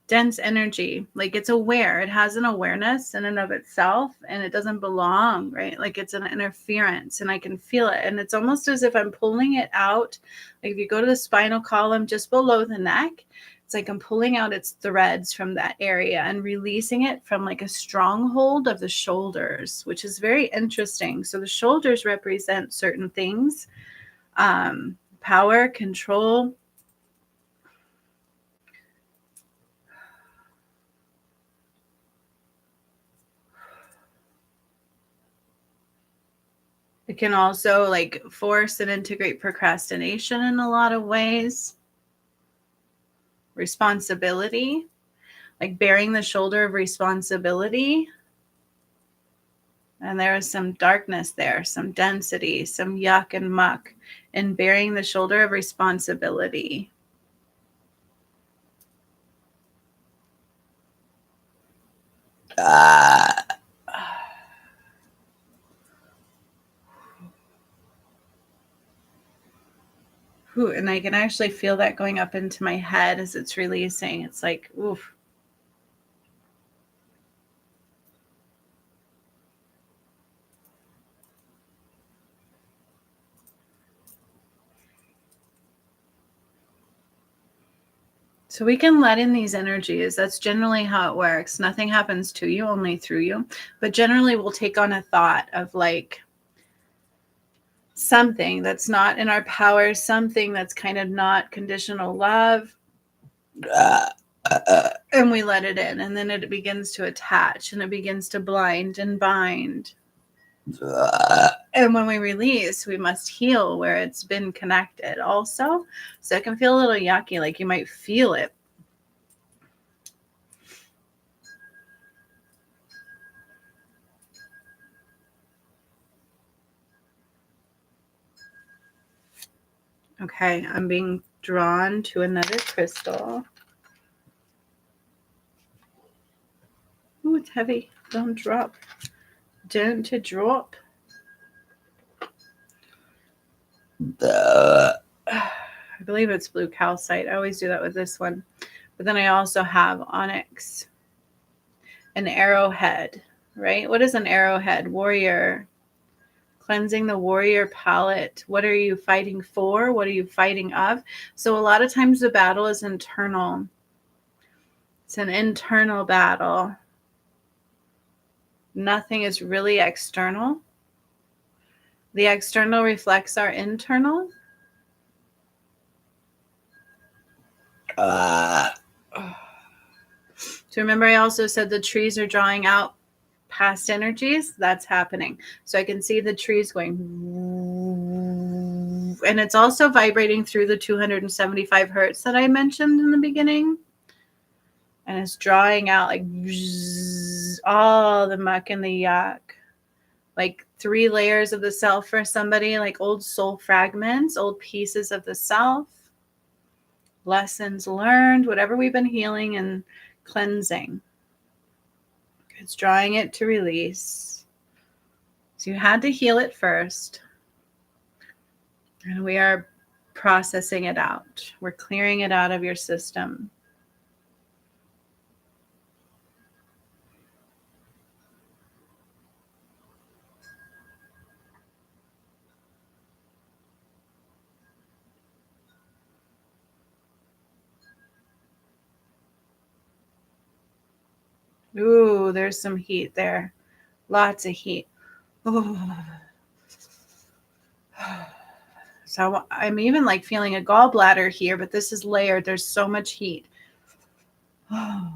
dense energy. Like it's aware. It has an awareness in and of itself, and it doesn't belong, right? Like it's an interference, and I can feel it. And it's almost as if I'm pulling it out. Like if you go to the spinal column just below the neck, it's like I'm pulling out its threads from that area and releasing it from like a stronghold of the shoulders, which is very interesting. So the shoulders represent certain things. Power, control. It can also like force and integrate procrastination in a lot of ways. Responsibility, like bearing the shoulder of responsibility. And there is some darkness there, some density, some yuck and muck in bearing the shoulder of responsibility. And I can actually feel that going up into my head as it's releasing. It's like, oof. So we can let in these energies. That's generally how it works. Nothing happens to you, only through you. But generally we'll take on a thought of like something that's not in our power, something that's kind of not conditional love. And we let it in, and then it begins to attach, and it begins to blind and bind. And when we release, we must heal where it's been connected also. So it can feel a little yucky, like you might feel it. Okay, I'm being drawn to another crystal. Ooh, it's heavy. Don't drop. Don't drop. I believe it's blue calcite. I always do that with this one. But then I also have onyx. An arrowhead, right? What is an arrowhead? Warrior. Cleansing the warrior palette. What are you fighting for? What are you fighting of? So a lot of times the battle is internal. It's an internal battle. Nothing is really external. The external reflects our internal. So remember, I also said the trees are drawing out past energies. That's happening. So I can see the trees going, and it's also vibrating through the 275 hertz that I mentioned in the beginning. And it's drawing out like all the muck and the yuck. Like 3 layers of the self for somebody, like old soul fragments, old pieces of the self, lessons learned, whatever we've been healing and cleansing. It's drawing it to release. So you had to heal it first. And we are processing it out. We're clearing it out of your system. Ooh, there's some heat there. Lots of heat. Oh. So I'm even like feeling a gallbladder here, but this is layered. There's so much heat. Oh.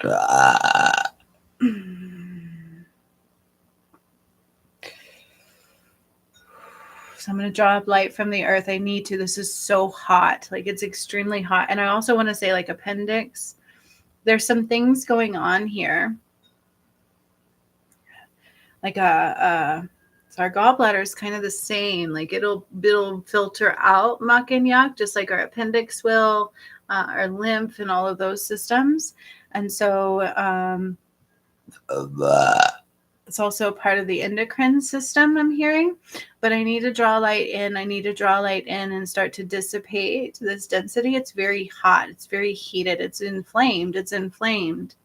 So I'm going to draw up light from the earth. I need to. This is so hot. Like it's extremely hot. And I also want to say like appendix. There's some things going on here. Like so our gallbladder is kind of the same. Like it'll filter out muck and yuck, just like our appendix will, our lymph and all of those systems. And so it's also part of the endocrine system, I'm hearing. But I need to draw light in. I need to draw light in and start to dissipate this density. It's very hot. It's very heated. It's inflamed. It's inflamed.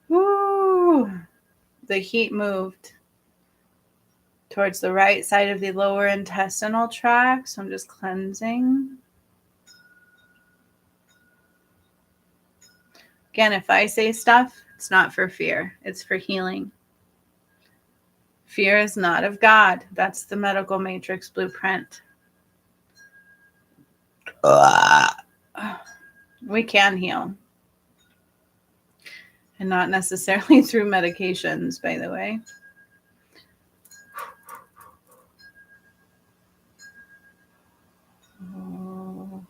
Woo. The heat moved towards the right side of the lower intestinal tract. So I'm just cleansing. Again, if I say stuff, it's not for fear. It's for healing. Fear is not of God. That's the medical matrix blueprint. We can heal. And not necessarily through medications, by the way. Oh.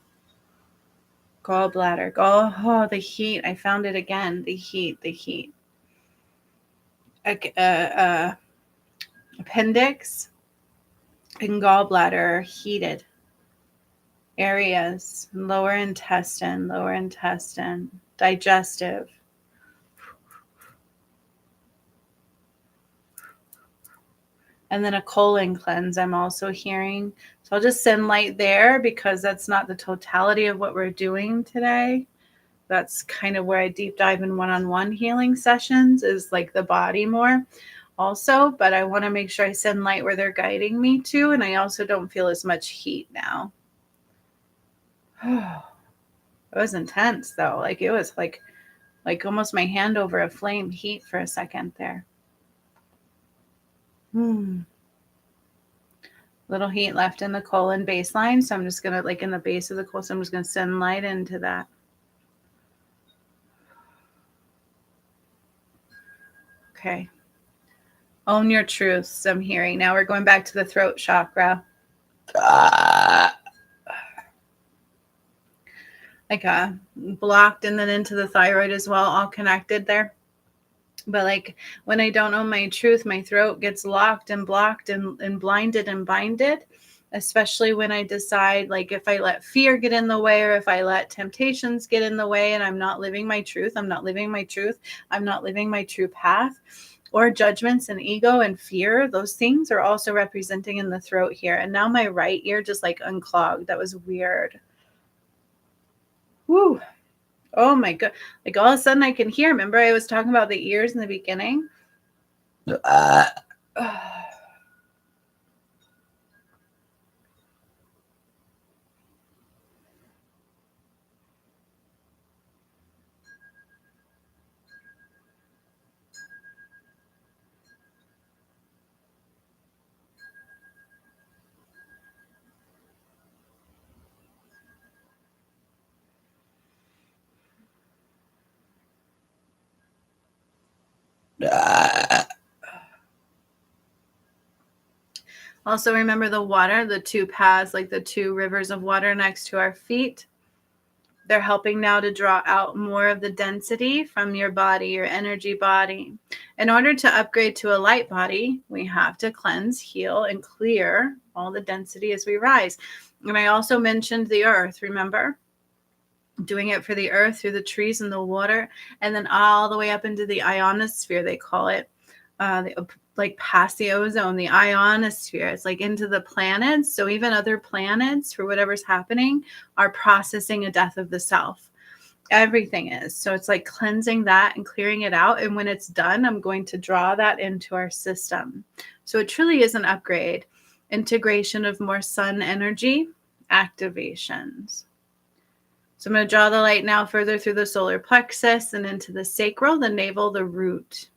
Gallbladder. Oh, the heat. I found it again. The heat. Appendix and gallbladder are heated areas. Lower intestine, digestive. And then a colon cleanse I'm also hearing. So I'll just send light there because that's not the totality of what we're doing today. That's kind of where I deep dive in one-on-one healing sessions, is like the body more also. But I want to make sure I send light where they're guiding me to. And I also don't feel as much heat now. It was intense though. Like it was like almost my hand over a flame heat for a second there. Little heat left in the colon baseline. So I'm just going to, like in the base of the colon, so I'm just going to send light into that. Okay. Own your truths, I'm hearing. Now we're going back to the throat chakra. like blocked, and then into the thyroid as well, all connected there. But like when I don't know my truth, my throat gets locked and blocked and blinded and binded, especially when I decide, like if I let fear get in the way, or if I let temptations get in the way and I'm not living my truth, I'm not living my truth, I'm not living my true path, or judgments and ego and fear, those things are also representing in the throat here. And now my right ear just like unclogged. That was weird. Woo. Oh my God. Like all of a sudden I can hear. Remember I was talking about the ears in the beginning? Also remember the water, the two paths, like the two rivers of water next to our feet. They're helping now to draw out more of the density from your body, your energy body. In order to upgrade to a light body, we have to cleanse, heal, and clear all the density as we rise. And I also mentioned the earth, remember? Doing it for the earth through the trees and the water, and then all the way up into the ionosphere, they call it, like past the ozone, the ionosphere. It's like into the planets. So even other planets, for whatever's happening, are processing a death of the self. Everything is. So it's like cleansing that and clearing it out. And when it's done, I'm going to draw that into our system. So it truly is an upgrade. Integration of more sun energy, activations. So I'm going to draw the light now further through the solar plexus and into the sacral, the navel, the root.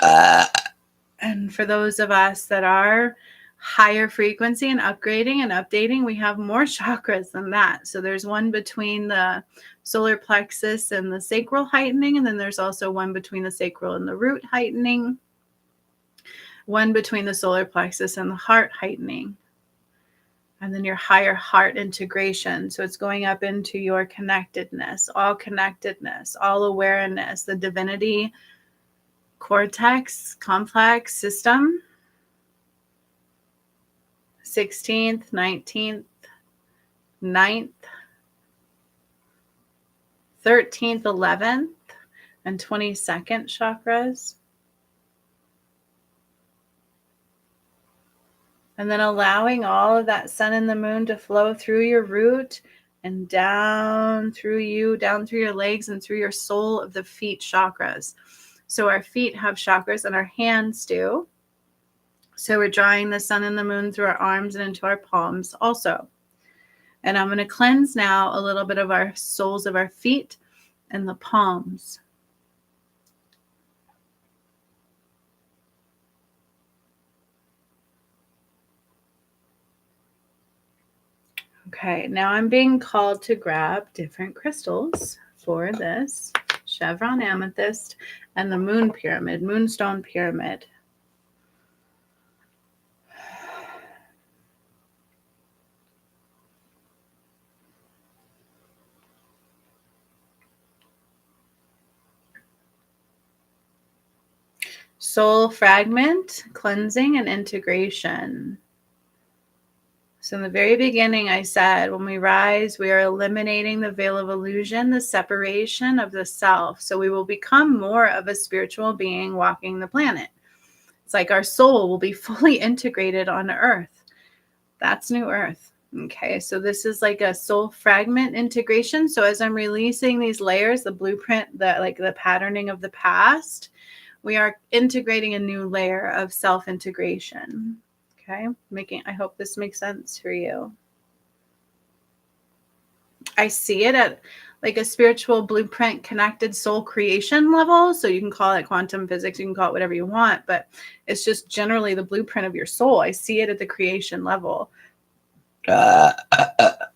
And for those of us that are higher frequency and upgrading and updating, we have more chakras than that. So there's one between the solar plexus and the sacral heightening, and then there's also one between the sacral and the root heightening, one between the solar plexus and the heart heightening. And then your higher heart integration. So it's going up into your connectedness, all awareness, the divinity cortex, complex system. 16th, 19th, 9th, 13th, 11th, and 22nd chakras. And then allowing all of that sun and the moon to flow through your root and down through you, down through your legs and through your sole of the feet chakras. So our feet have chakras and our hands do. So we're drawing the sun and the moon through our arms and into our palms also. And I'm going to cleanse now a little bit of our soles of our feet and the palms. Okay, now I'm being called to grab different crystals for this chevron amethyst and the moon pyramid, moonstone pyramid. Soul fragment, cleansing, and integration. So in the very beginning, I said, when we rise, we are eliminating the veil of illusion, the separation of the self. So we will become more of a spiritual being walking the planet. It's like our soul will be fully integrated on earth. That's new earth. Okay, so this is like a soul fragment integration. So as I'm releasing these layers, the blueprint, the patterning of the past, we are integrating a new layer of self-integration. Okay, I hope this makes sense for you. I see it at like a spiritual blueprint connected soul creation level. So you can call it quantum physics, you can call it whatever you want, but it's just generally the blueprint of your soul. I see it at the creation level.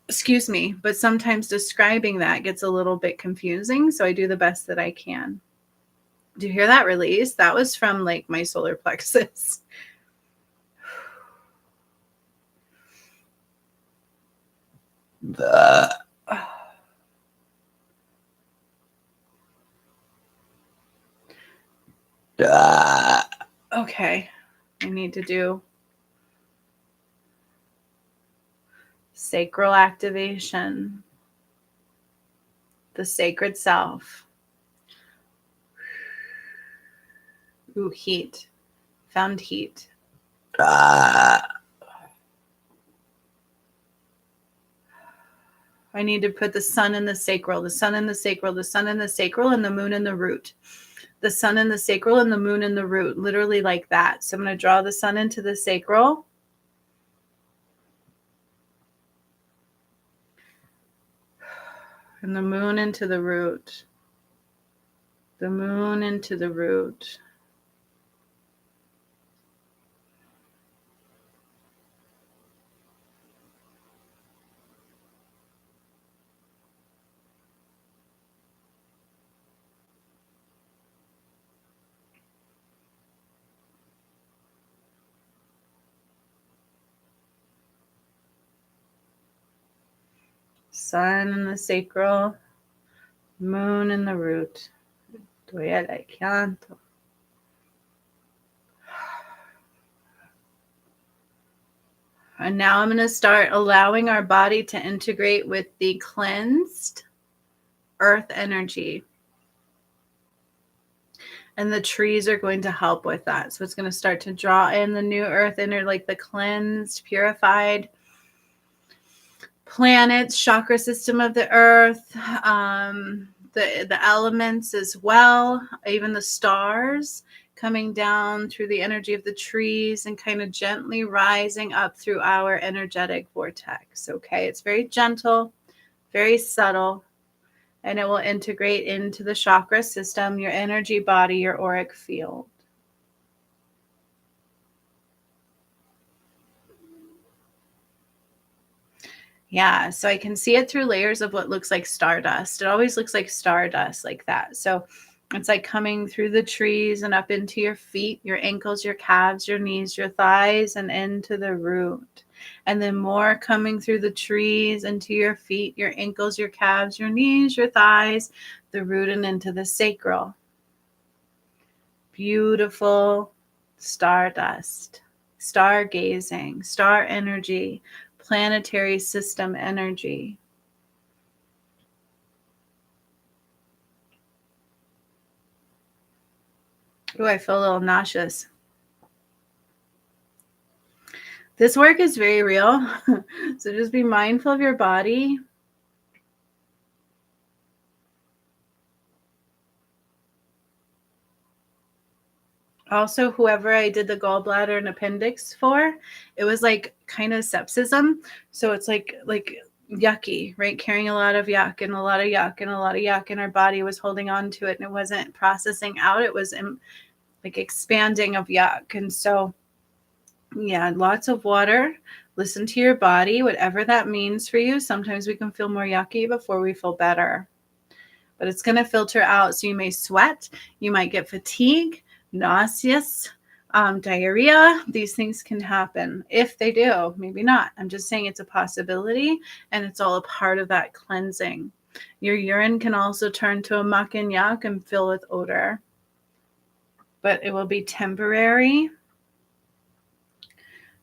Excuse me, but sometimes describing that gets a little bit confusing. So I do the best that I can. Do you hear that release? That was from like my solar plexus. Okay. I need to do sacral activation. The sacred self. Ooh, heat. Found heat. I need to put the sun in the sacral, the sun in the sacral, the sun in the sacral, and the moon in the root. The sun in the sacral and the moon in the root, literally like that. So I'm going to draw the sun into the sacral. And the moon into the root. The moon into the root. Sun in the sacral, moon in the root. And now I'm going to start allowing our body to integrate with the cleansed earth energy. And the trees are going to help with that. So it's going to start to draw in the new earth energy, like the cleansed, purified planets, chakra system of the earth, the elements as well, even the stars coming down through the energy of the trees and kind of gently rising up through our energetic vortex. Okay, it's very gentle, very subtle, and it will integrate into the chakra system, your energy body, your auric field. Yeah, so I can see it through layers of what looks like stardust. It always looks like stardust like that. So it's like coming through the trees and up into your feet, your ankles, your calves, your knees, your thighs, and into the root. And then more coming through the trees into your feet, your ankles, your calves, your knees, your thighs, the root, and into the sacral. Beautiful stardust, stargazing, star energy, planetary system energy. Oh, I feel a little nauseous. This work is very real. So just be mindful of your body. Also, whoever I did the gallbladder and appendix for, it was like kind of sepsism. So it's like yucky, right? Carrying a lot of yuck and a lot of yuck and a lot of yuck, and our body was holding on to it and it wasn't processing out. It was like expanding of yuck. And so, yeah, lots of water. Listen to your body, whatever that means for you. Sometimes we can feel more yucky before we feel better, but it's going to filter out. So you may sweat, you might get fatigue, nauseous, diarrhea. These things can happen. If they do, maybe not. I'm just saying it's a possibility, and it's all a part of that cleansing. Your urine can also turn to a muck and yuck and fill with odor, but it will be temporary.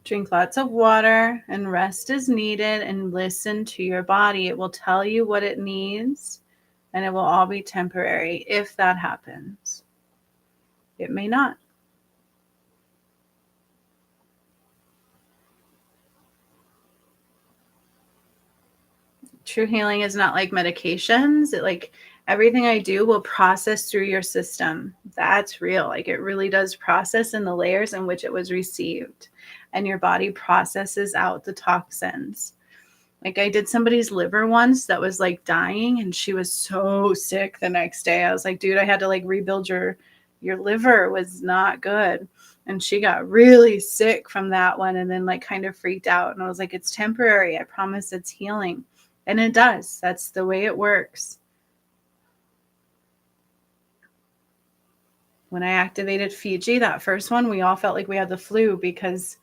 Drink lots of water and rest is needed, and listen to your body. It will tell you what it needs, and it will all be temporary if that happens. It may not. True healing is not like medications. It like everything I do will process through your system. That's real. Like it really does process in the layers in which it was received, and your body processes out the toxins. Like I did somebody's liver once that was like dying, and she was so sick the next day. I was like, dude, I had to like rebuild your liver. Was not good. And she got really sick from that one, and then like kind of freaked out. And I was like, it's temporary. I promise it's healing. And it does. That's the way it works. When I activated Fiji, that first one, we all felt like we had the flu, because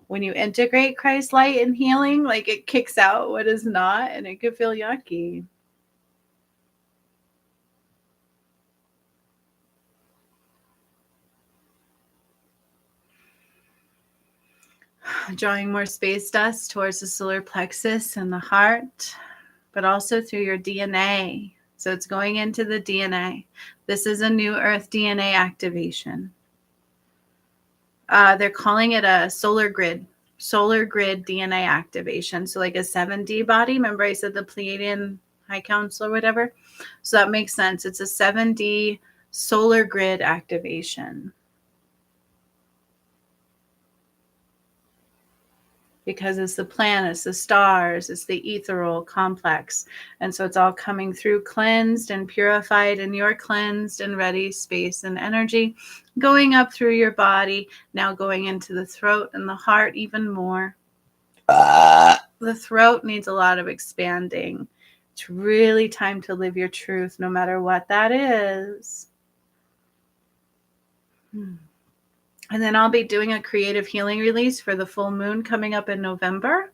when you integrate Christ light and healing, like it kicks out what is not, and it could feel yucky. drawing more space dust towards the solar plexus and the heart, but also through your DNA. So it's going into the DNA. This is a new Earth DNA activation. They're calling it a solar grid DNA activation. So like a 7D body. Remember I said the Pleiadian High Council or whatever? So that makes sense. It's a 7D solar grid activation. Because it's the planets, the stars, it's the ethereal complex. And so it's all coming through cleansed and purified, and you're cleansed and ready, space and energy, going up through your body, now going into the throat and the heart even more. The throat needs a lot of expanding. It's really time to live your truth, no matter what that is. And then I'll be doing a creative healing release for the full moon coming up in November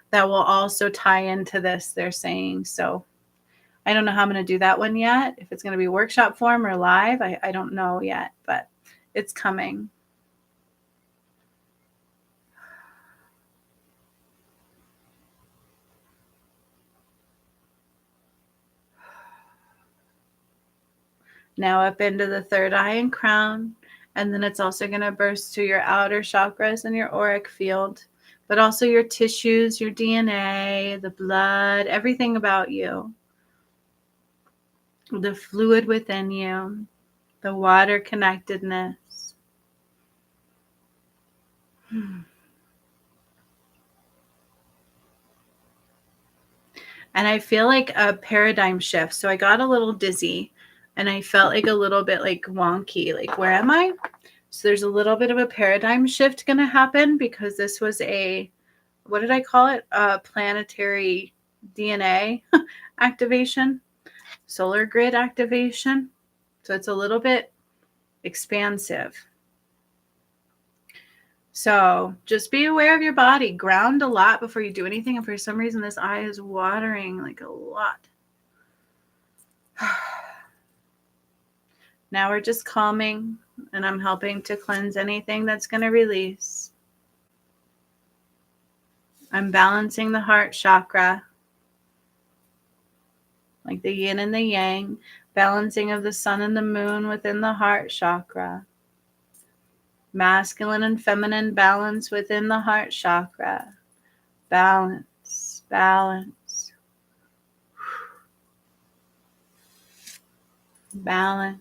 that will also tie into this, they're saying. So I don't know how I'm going to do that one yet. If it's going to be workshop form or live, I don't know yet, but it's coming. Now up into the third eye and crown. And then it's also going to burst to your outer chakras and your auric field, but also your tissues, your DNA, the blood, everything about you, the fluid within you, the water connectedness. And I feel like a paradigm shift. So I got a little dizzy and I felt like a little bit like wonky, like where am I? So there's a little bit of a paradigm shift going to happen because this was a, what did I call it? A planetary DNA activation, solar grid activation. So it's a little bit expansive. So just be aware of your body. Ground a lot before you do anything. And for some reason, this eye is watering like a lot. Now we're just calming, and I'm helping to cleanse anything that's going to release. I'm balancing the heart chakra, like the yin and the yang, balancing of the sun and the moon within the heart chakra. Masculine and feminine balance within the heart chakra. Balance, balance, balance.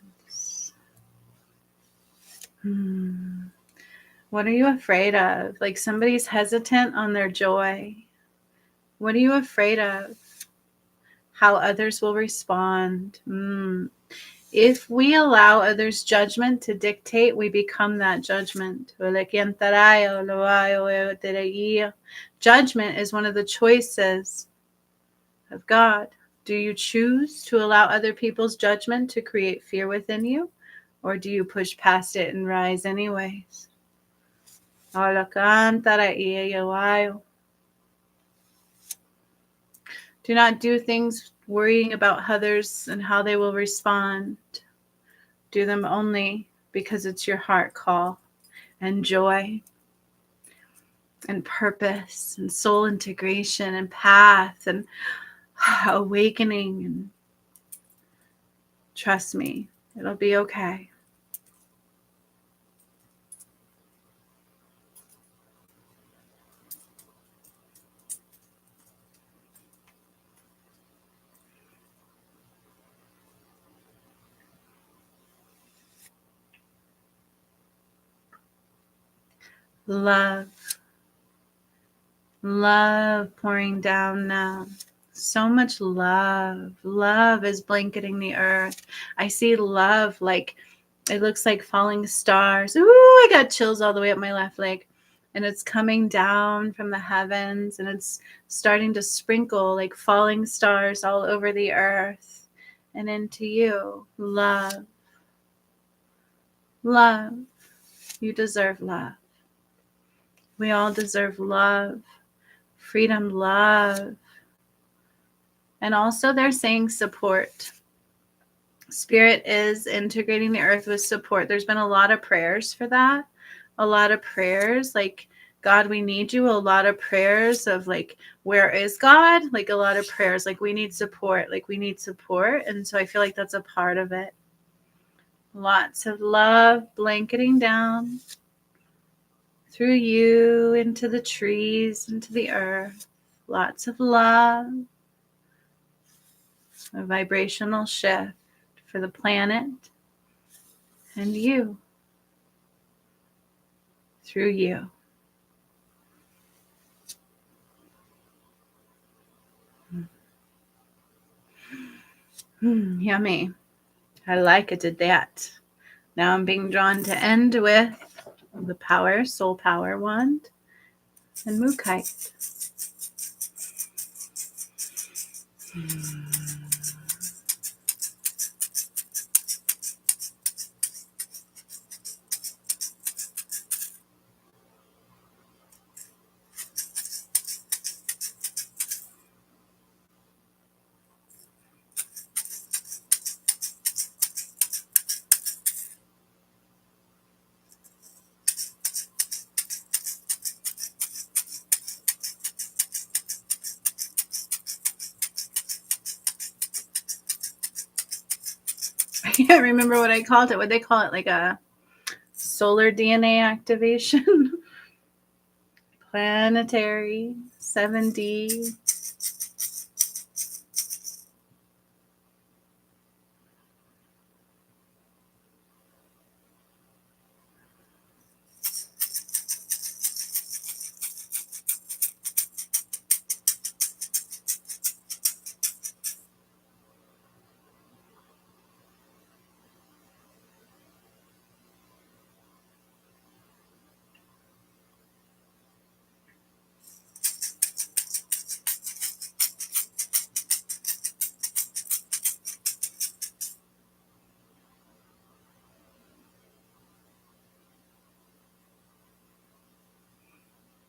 What are you afraid of? Like somebody's hesitant on their joy. What are you afraid of? How others will respond. If we allow others' judgment to dictate, we become that judgment. Judgment is one of the choices of God. Do you choose to allow other people's judgment to create fear within you? Or do you push past it and rise anyways? Do not do things worrying about others and how they will respond. Do them only because it's your heart call and joy and purpose and soul integration and path and awakening. And trust me, it'll be okay. Love pouring down now. So much love. Love is blanketing the earth. I see love like it looks like falling stars. Ooh, I got chills all the way up my left leg. And it's coming down from the heavens and it's starting to sprinkle like falling stars all over the earth and into you. Love. Love. You deserve love. We all deserve love, freedom, love. And also they're saying support. Spirit is integrating the earth with support. There's been a lot of prayers for that. A lot of prayers, like God, we need you. A lot of prayers of like, where is God? Like a lot of prayers, like we need support, like we need support. And so I feel like that's a part of it. Lots of love blanketing down through you into the trees, into the earth. Lots of love, a vibrational shift for the planet and you, through you. Yummy. I like it, did that. Now I'm being drawn to end with the power, soul power wand, and Mookite. I can't remember what I called it. What they call it, like a solar DNA activation. Planetary 7D.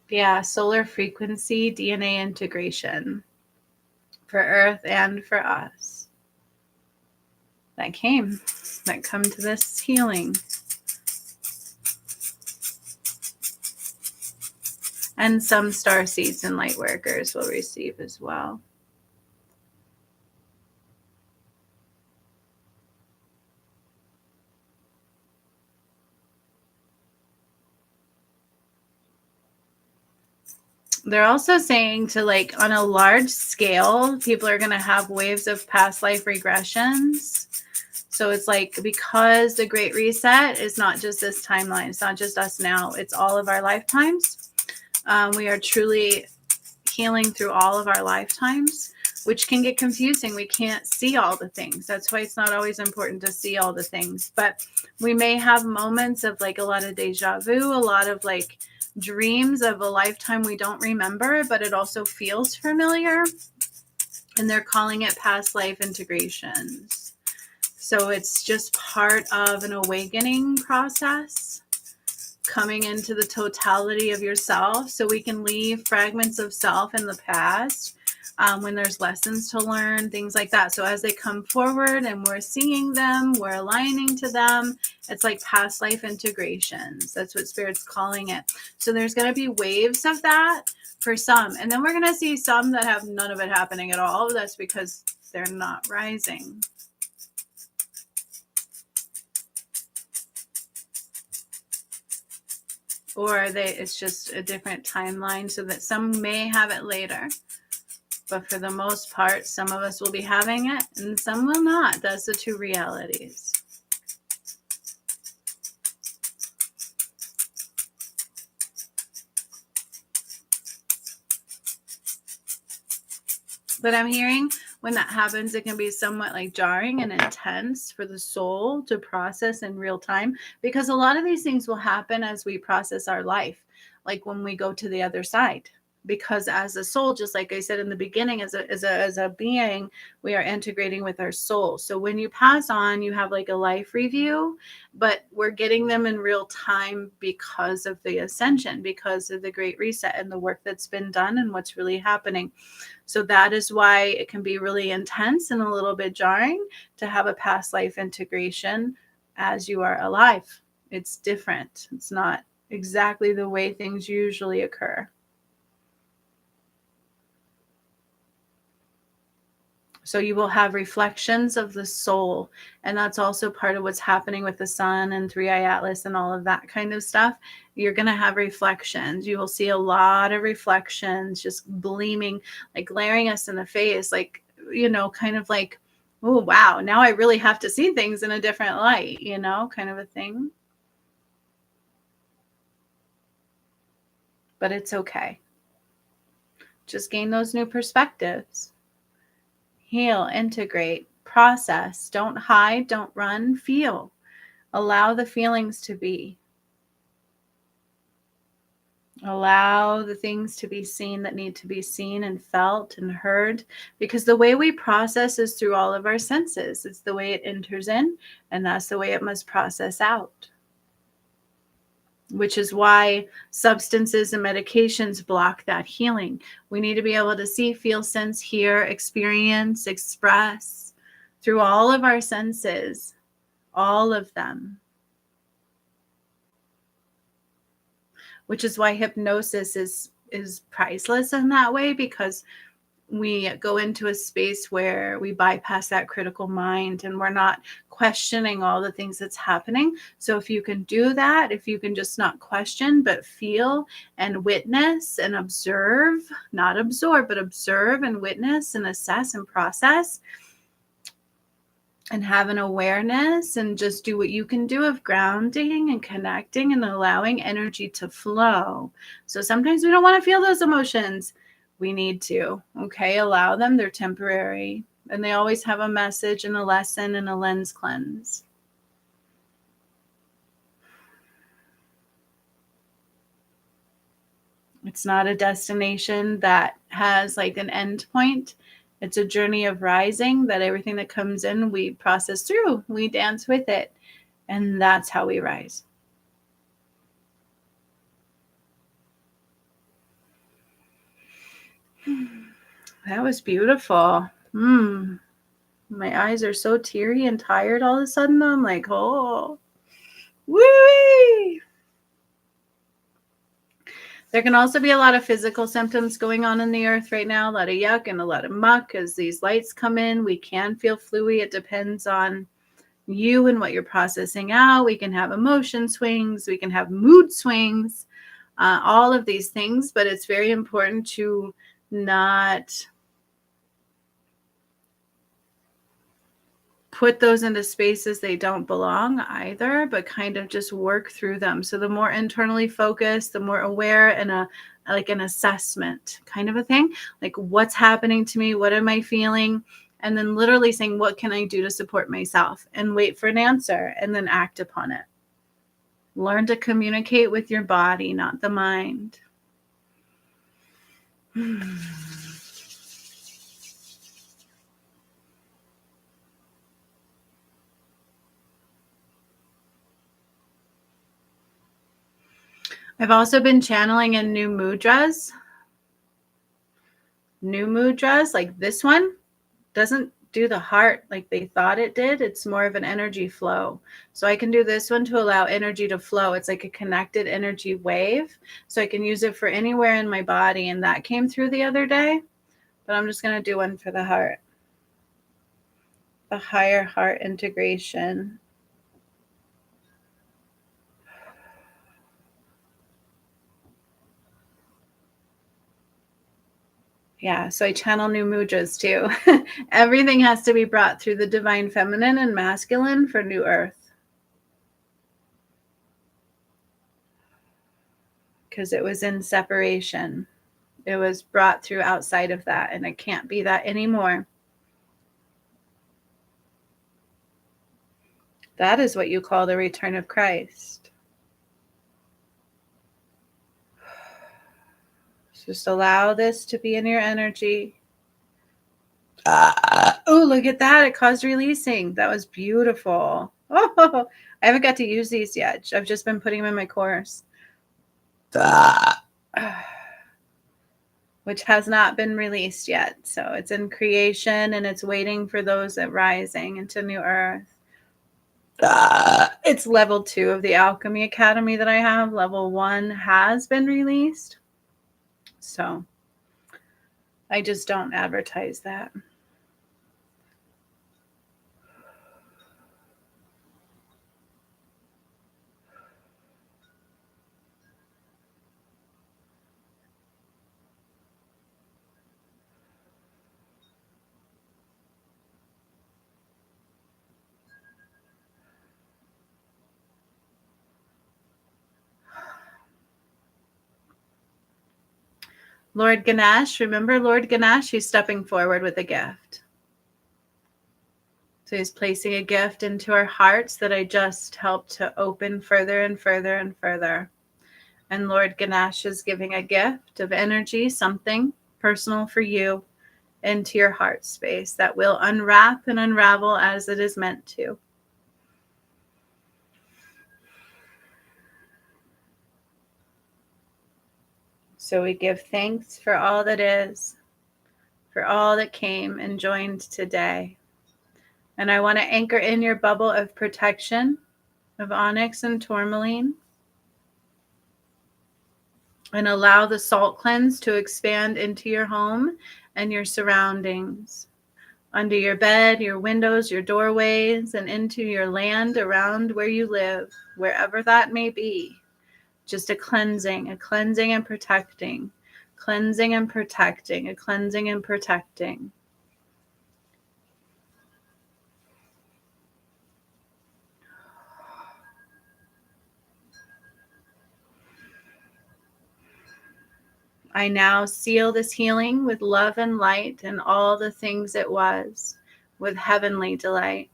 Yeah, solar frequency DNA integration for Earth and for us. That come to this healing. And some star seeds and light workers will receive as well. They're also saying to, like, on a large scale, people are going to have waves of past life regressions. So it's like, because the Great Reset is not just this timeline, it's not just us now, it's all of our lifetimes. We are truly healing through all of our lifetimes, which can get confusing. We can't see all the things. That's why it's not always important to see all the things. But we may have moments of like a lot of deja vu, a lot of like dreams of a lifetime we don't remember, but it also feels familiar. And they're calling it past life integrations. So it's just part of an awakening process, coming into the totality of yourself, so we can leave fragments of self in the past when there's lessons to learn, things like that. So as they come forward and we're seeing them, we're aligning to them. It's like past life integrations. That's what Spirit's calling it. So there's going to be waves of that for some. And then we're going to see some that have none of it happening at all. That's because they're not rising. Or it's just a different timeline, so that some may have it later. But for the most part, some of us will be having it and some will not. That's the two realities. But I'm hearing when that happens, it can be somewhat like jarring and intense for the soul to process in real time, because a lot of these things will happen as we process our life, like when we go to the other side. Because as a soul, just like I said in the beginning, as a being, we are integrating with our soul. So when you pass on, you have like a life review, but we're getting them in real time because of the ascension, because of the Great Reset and the work that's been done and what's really happening. So that is why it can be really intense and a little bit jarring to have a past life integration as you are alive. It's different. exactly the way things usually occur. So you will have reflections of the soul. And that's also part of what's happening with the sun and 3-eye atlas and all of that kind of stuff. You're going to have reflections. You will see a lot of reflections just gleaming, like glaring us in the face, like, kind of like, oh, wow, now I really have to see things in a different light, kind of a thing. But it's okay. Just gain those new perspectives. Heal, integrate, process. Don't hide, don't run, feel. Allow the feelings to be. Allow the things to be seen that need to be seen and felt and heard, because the way we process is through all of our senses. It's the way it enters in, and that's the way it must process out. Which is why substances and medications block that healing. We need to be able to see, feel, sense, hear, experience, express through all of our senses, all of them. Which is why hypnosis is priceless in that way, because we go into a space where we bypass that critical mind and we're not questioning all the things that's happening. So if you can do that, if you can just not question, but feel and witness and observe, not absorb, but observe and witness and assess and process and have an awareness and just do what you can do of grounding and connecting and allowing energy to flow. So sometimes we don't want to feel those emotions. We need to, okay? Allow them. They're temporary. And they always have a message and a lesson and a lens cleanse. It's not a destination that has like an end point. It's a journey of rising that everything that comes in, we process through. We dance with it. And that's how we rise. That was beautiful. My eyes are so teary and tired all of a sudden. I'm like, oh, woo! There can also be a lot of physical symptoms going on in the earth right now, a lot of yuck and a lot of muck as these lights come in. We can feel fluey. It depends on you and what you're processing out. We can have emotion swings. We can have mood swings, all of these things. But it's very important to not put those into spaces they don't belong either, but kind of just work through them. So the more internally focused, the more aware, and like an assessment kind of a thing, like what's happening to me, what am I feeling, and then literally saying, what can I do to support myself, and wait for an answer and then act upon it. Learn to communicate with your body, not the mind. I've also been channeling in new mudras. New mudras, like this one, doesn't do the heart like they thought it did. It's more of an energy flow. So I can do this one to allow energy to flow. It's like a connected energy wave. So I can use it for anywhere in my body. And that came through the other day. But I'm just going to do one for the heart. The higher heart integration. Yeah, so I channel new mudras too. Everything has to be brought through the divine feminine and masculine for new earth. Because it was in separation. It was brought through outside of that, and it can't be that anymore. That is what you call the return of Christ. Just allow this to be in your energy. Oh, look at that. It caused releasing. That was beautiful. Oh, I haven't got to use these yet. I've just been putting them in my course. Which has not been released yet. So it's in creation and it's waiting for those that rising into new earth. It's level 2 of the Alchemy Academy that I have. Level 1 has been released. So I just don't advertise that. Lord Ganesh, remember Lord Ganesh? He's stepping forward with a gift. So he's placing a gift into our hearts that I just helped to open further and further and further. And Lord Ganesh is giving a gift of energy, something personal for you, into your heart space that will unwrap and unravel as it is meant to. So we give thanks for all that is, for all that came and joined today. And I want to anchor in your bubble of protection of onyx and tourmaline, and allow the salt cleanse to expand into your home and your surroundings, under your bed, your windows, your doorways, and into your land around where you live, wherever that may be. Just a cleansing and protecting, cleansing and protecting, a cleansing and protecting. I now seal this healing with love and light and all the things it was, with heavenly delight.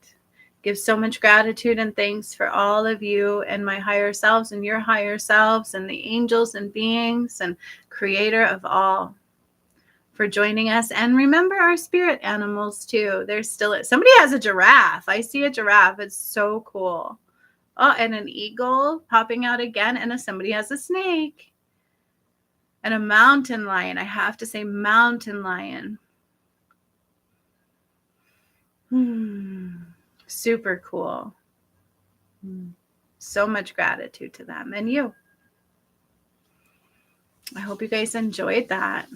Give so much gratitude and thanks for all of you and my higher selves and your higher selves and the angels and beings and creator of all for joining us. And remember our spirit animals too. There's still somebody has a giraffe. I see a giraffe. It's so cool. Oh, and an eagle popping out again. And somebody has a snake. And a mountain lion. I have to say mountain lion. Super cool. So much gratitude to them and you. I hope you guys enjoyed that.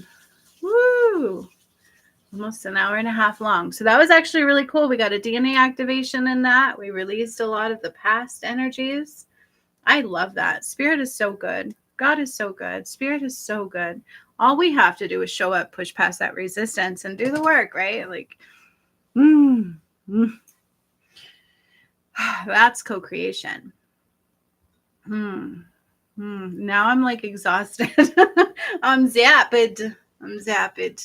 Woo! Almost an hour and a half long. So that was actually really cool. We got a DNA activation in that. We released a lot of the past energies. I love that. Spirit is so good. God is so good. Spirit is so good. All we have to do is show up, push past that resistance, and do the work, right? Like, that's co-creation. Now I'm like exhausted. I'm zapped.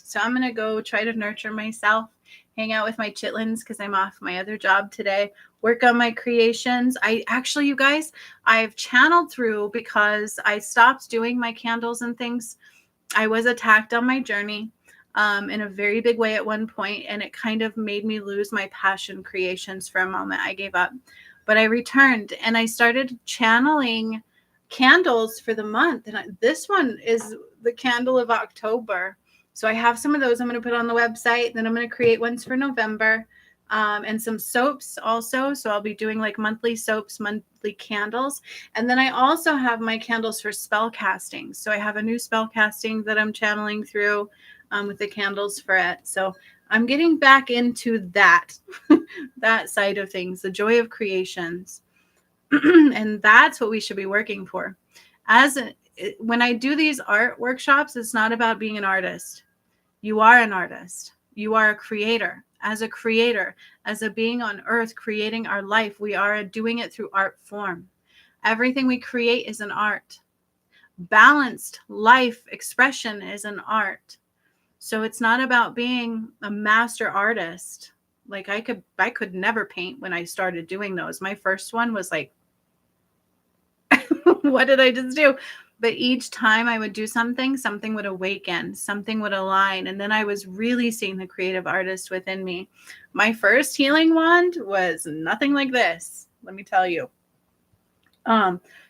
So I'm going to go try to nurture myself, hang out with my chitlins because I'm off my other job today, work on my creations. You guys, I've channeled through because I stopped doing my candles and things. I was attacked on my journey in a very big way at one point, and it kind of made me lose my passion creations for a moment. I gave up, but I returned and I started channeling candles for the month. And this one is the candle of October. So I have some of those I'm going to put on the website. Then I'm going to create ones for November and some soaps also. So I'll be doing like monthly soaps, monthly candles. And then I also have my candles for spell casting. So I have a new spell casting that I'm channeling through with the candles for it. So I'm getting back into that, that side of things, the joy of creations. And that's what we should be working for. When I do these art workshops, it's not about being an artist. You are an artist. You are a creator. As a creator, as a being on earth, creating our life, we are doing it through art form. Everything we create is an art. Balanced life expression is an art. So it's not about being a master artist. Like I could never paint when I started doing those. My first one was like, what did I just do? But each time I would do something would awaken, something would align. And then I was really seeing the creative artist within me. My first healing wand was nothing like this, let me tell you.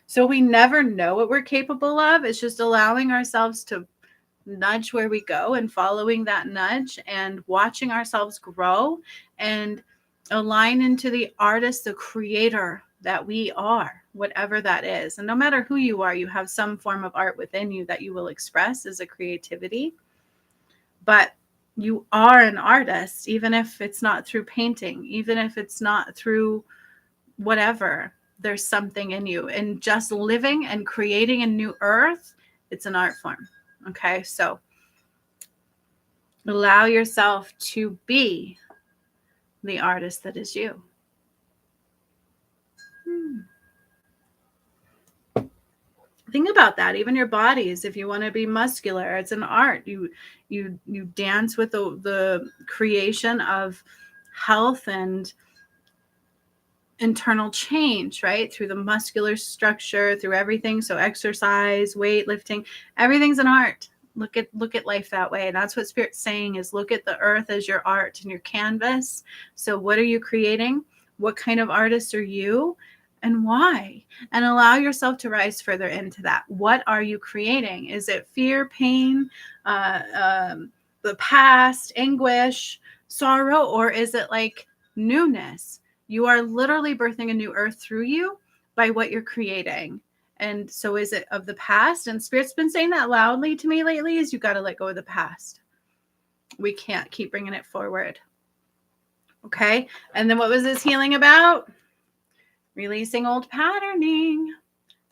So we never know what we're capable of. It's just allowing ourselves to nudge where we go and following that nudge and watching ourselves grow and Align into the artist, the creator that we are, whatever that is. And no matter who you are, you have some form of art within you that you will express as a creativity. But you are an artist, even if it's not through painting, even if it's not through whatever. There's something in you. And just living and creating a new earth, it's an art form. Okay, so allow yourself to be the artist that is you. Think about that. Even your bodies, if you want to be muscular, it's an art. You dance with the creation of health and internal change, right? Through the muscular structure, through everything. So exercise, weightlifting, everything's an art. Look at life that way. That's what Spirit's saying, is look at the earth as your art and your canvas. So what are you creating? What kind of artist are you? And why? And allow yourself to rise further into that. What are you creating? Is it fear, pain, the past, anguish, sorrow, or is it like newness? You are literally birthing a new earth through you by what you're creating. And so is it of the past? And Spirit's been saying that loudly to me lately, is you got to let go of the past. We can't keep bringing it forward. Okay. And then what was this healing about? Releasing old patterning,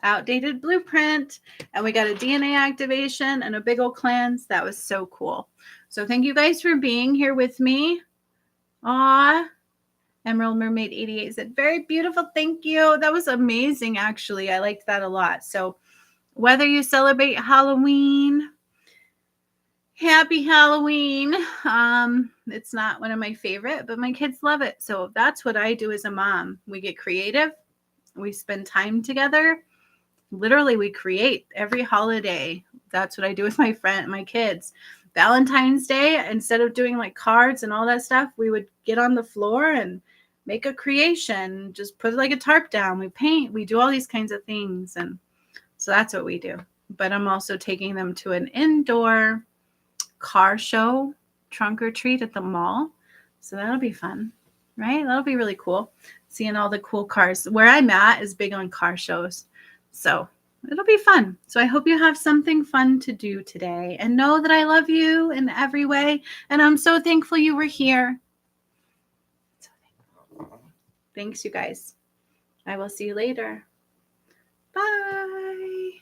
outdated blueprint. And we got a DNA activation and a big old cleanse. That was so cool. So thank you guys for being here with me. Aw. Emerald Mermaid 88 said, very beautiful. Thank you. That was amazing, actually. I liked that a lot. So whether you celebrate Halloween, happy Halloween. It's not one of my favorite, but my kids love it. So that's what I do as a mom. We get creative. We spend time together. Literally, we create every holiday. That's what I do with my kids. Valentine's Day, instead of doing like cards and all that stuff, we would get on the floor and make a creation, just put like a tarp down. We paint, we do all these kinds of things. And so that's what we do. But I'm also taking them to an indoor car show, trunk or treat at the mall. So that'll be fun, right? That'll be really cool. Seeing all the cool cars. Where I'm at is big on car shows. So it'll be fun. So I hope you have something fun to do today, and know that I love you in every way. And I'm so thankful you were here. So thankful. Thanks, you guys. I will see you later. Bye.